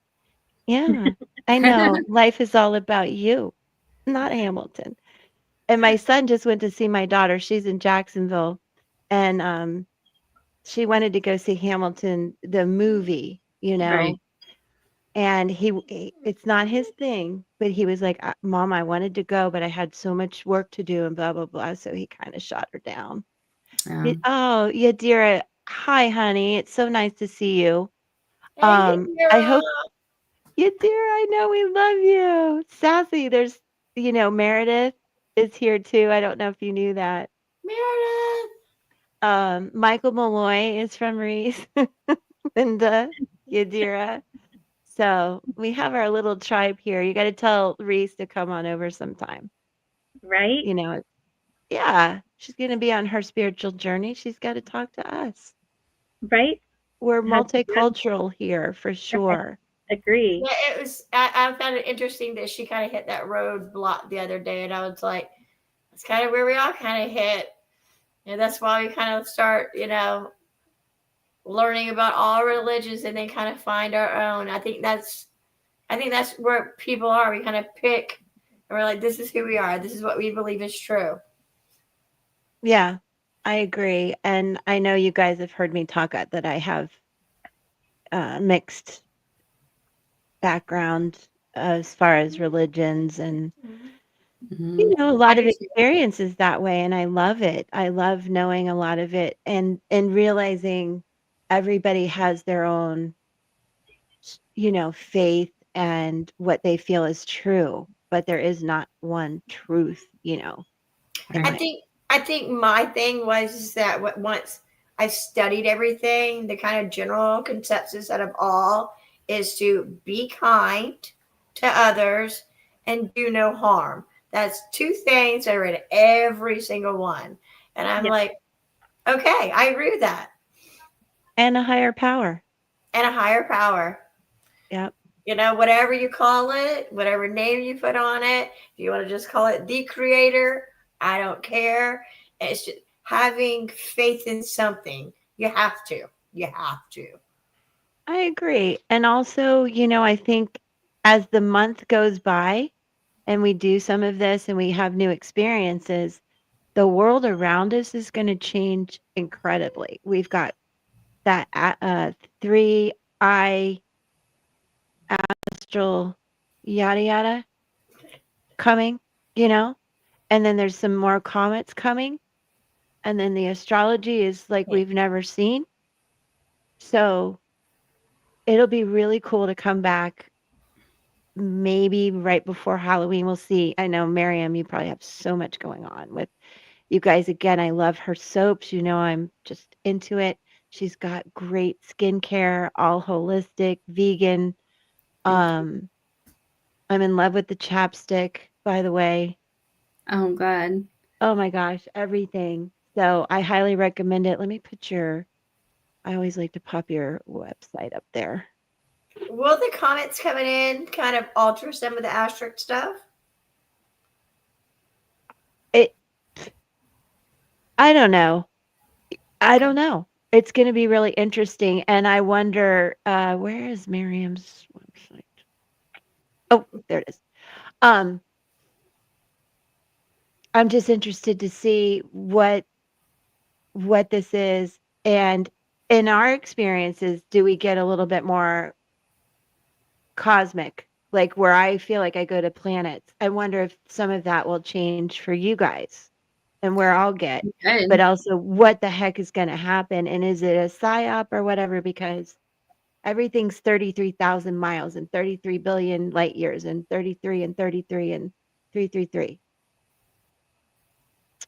Yeah, I know. Life is all about you, not Hamilton. And my son just went to see my daughter. She's in Jacksonville, and she wanted to go see Hamilton, the movie, right. and it's not his thing, but he was like, Mom, I wanted to go, but I had so much work to do and blah, blah, blah. So he kind of shot her down. Oh, Yadira. Hi, honey. It's so nice to see you. Hey, I hope Yadira, I know we love you. Sassy, there's, Meredith is here too. I don't know if you knew that. Meredith. Michael Malloy is from Reese. Linda, Yadira. So we have our little tribe here. You got to tell Reese to come on over sometime. Right? Yeah, she's going to be on her spiritual journey. She's got to talk to us. Right? We're Has to do. multicultural here for sure. Agree. Yeah, it was. I found it interesting that she kind of hit that roadblock the other day, and I was like, "That's kind of where we all kind of hit." And that's why we kind of start, learning about all religions and then kind of find our own. I think that's where people are. We kind of pick, and we're like, "This is who we are. This is what we believe is true." Yeah, I agree. And I know you guys have heard me talk that I have mixed background as far as religions and a lot of experiences that way, and I love it. I love knowing a lot of it and realizing everybody has their own faith and what they feel is true, but there is not one truth. Right. I think my thing was is that once I studied everything, the kind of general consensus out of all is to be kind to others and do no harm. That's two things that are in every single one. And I'm Yep. like, okay, I agree with that. And a higher power. And a higher power. Yep. Whatever you call it, whatever name you put on it, if you want to just call it the creator, I don't care. It's just having faith in something. You have to. You have to. I agree. And also, I think as the month goes by and we do some of this and we have new experiences, the world around us is going to change incredibly. We've got that 3-eye astral yada yada coming, and then there's some more comets coming, and then the astrology is like we've never seen. So it'll be really cool to come back maybe right before Halloween. We'll see. I know, Miriam, you probably have so much going on with you guys. Again, I love her soaps. I'm just into it. She's got great skincare, all holistic, vegan. I'm in love with the chapstick, by the way. Oh, God. Oh my gosh, everything. So I highly recommend it. Let me put I always like to pop your website up there. Will the comments coming in kind of alter some of the asterisk stuff? I don't know. I don't know. It's going to be really interesting. And I wonder, where is Miriam's website? Oh, there it is. Um, I'm just interested to see what this is. And in our experiences, do we get a little bit more cosmic, like where I feel like I go to planets? I wonder if some of that will change for you guys and where I'll get, but Good. also what the heck is going to happen. And is it a psyop or whatever? Because everything's 33,000 miles and 33 billion light years and 33 and 33 and 333,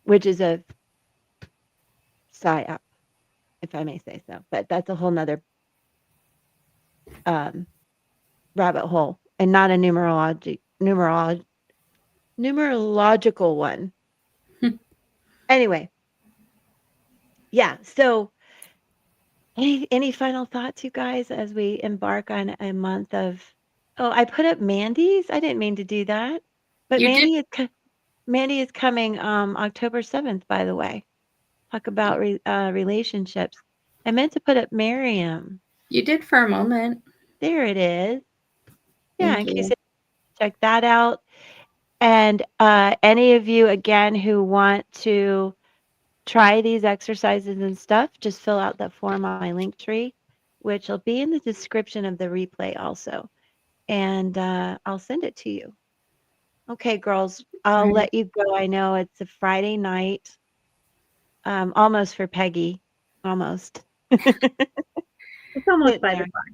which is a psyop, if I may say so. But that's a whole nother um, rabbit hole and not a numerological one. Anyway, yeah. So any final thoughts, you guys, as we embark on a month of? Oh, I put up Mandy's. I didn't mean to do that, but You did. Mandy is coming October 7th. By the way, talk about relationships. I meant to put up Miriam. You did for a moment. There it is. Yeah, Thank in case you. you check that out. And any of you again who want to try these exercises and stuff, just fill out that form on my link tree, which will be in the description of the replay also. And I'll send it to you. Okay, girls, I'll Right. let you go. I know it's a Friday night, almost for Peggy, almost. It's almost Getting 5 there. o'clock.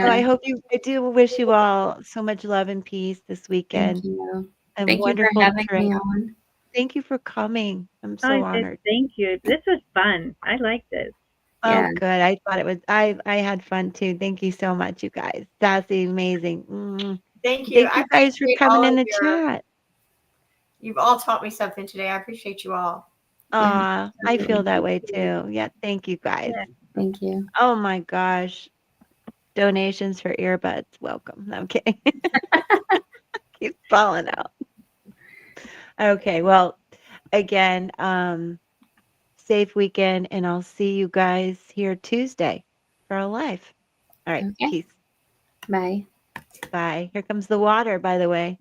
So I Yeah. hope I do wish you all so much love and peace this Thank weekend. you. A Thank you for wonderful having trip. me on. Thank you for coming. I'm Oh, so honored. thank you. This was fun. I like this. Oh, Yeah. good. I thought it was. I had fun too. Thank you so much, you guys. That's amazing. Thank you. Thank I you guys for appreciate coming all in of the your. chat. You've all taught me something today. I appreciate you all. Yeah. I feel Absolutely. that way too. Yeah, thank you guys. Yeah. Thank you. Oh my gosh. Donations for earbuds. Welcome. No, I'm kidding. Keep falling out. Okay, well, again, safe weekend, and I'll see you guys here Tuesday for our live. All right, Okay. peace. Bye. Bye. Here comes the water, by the way.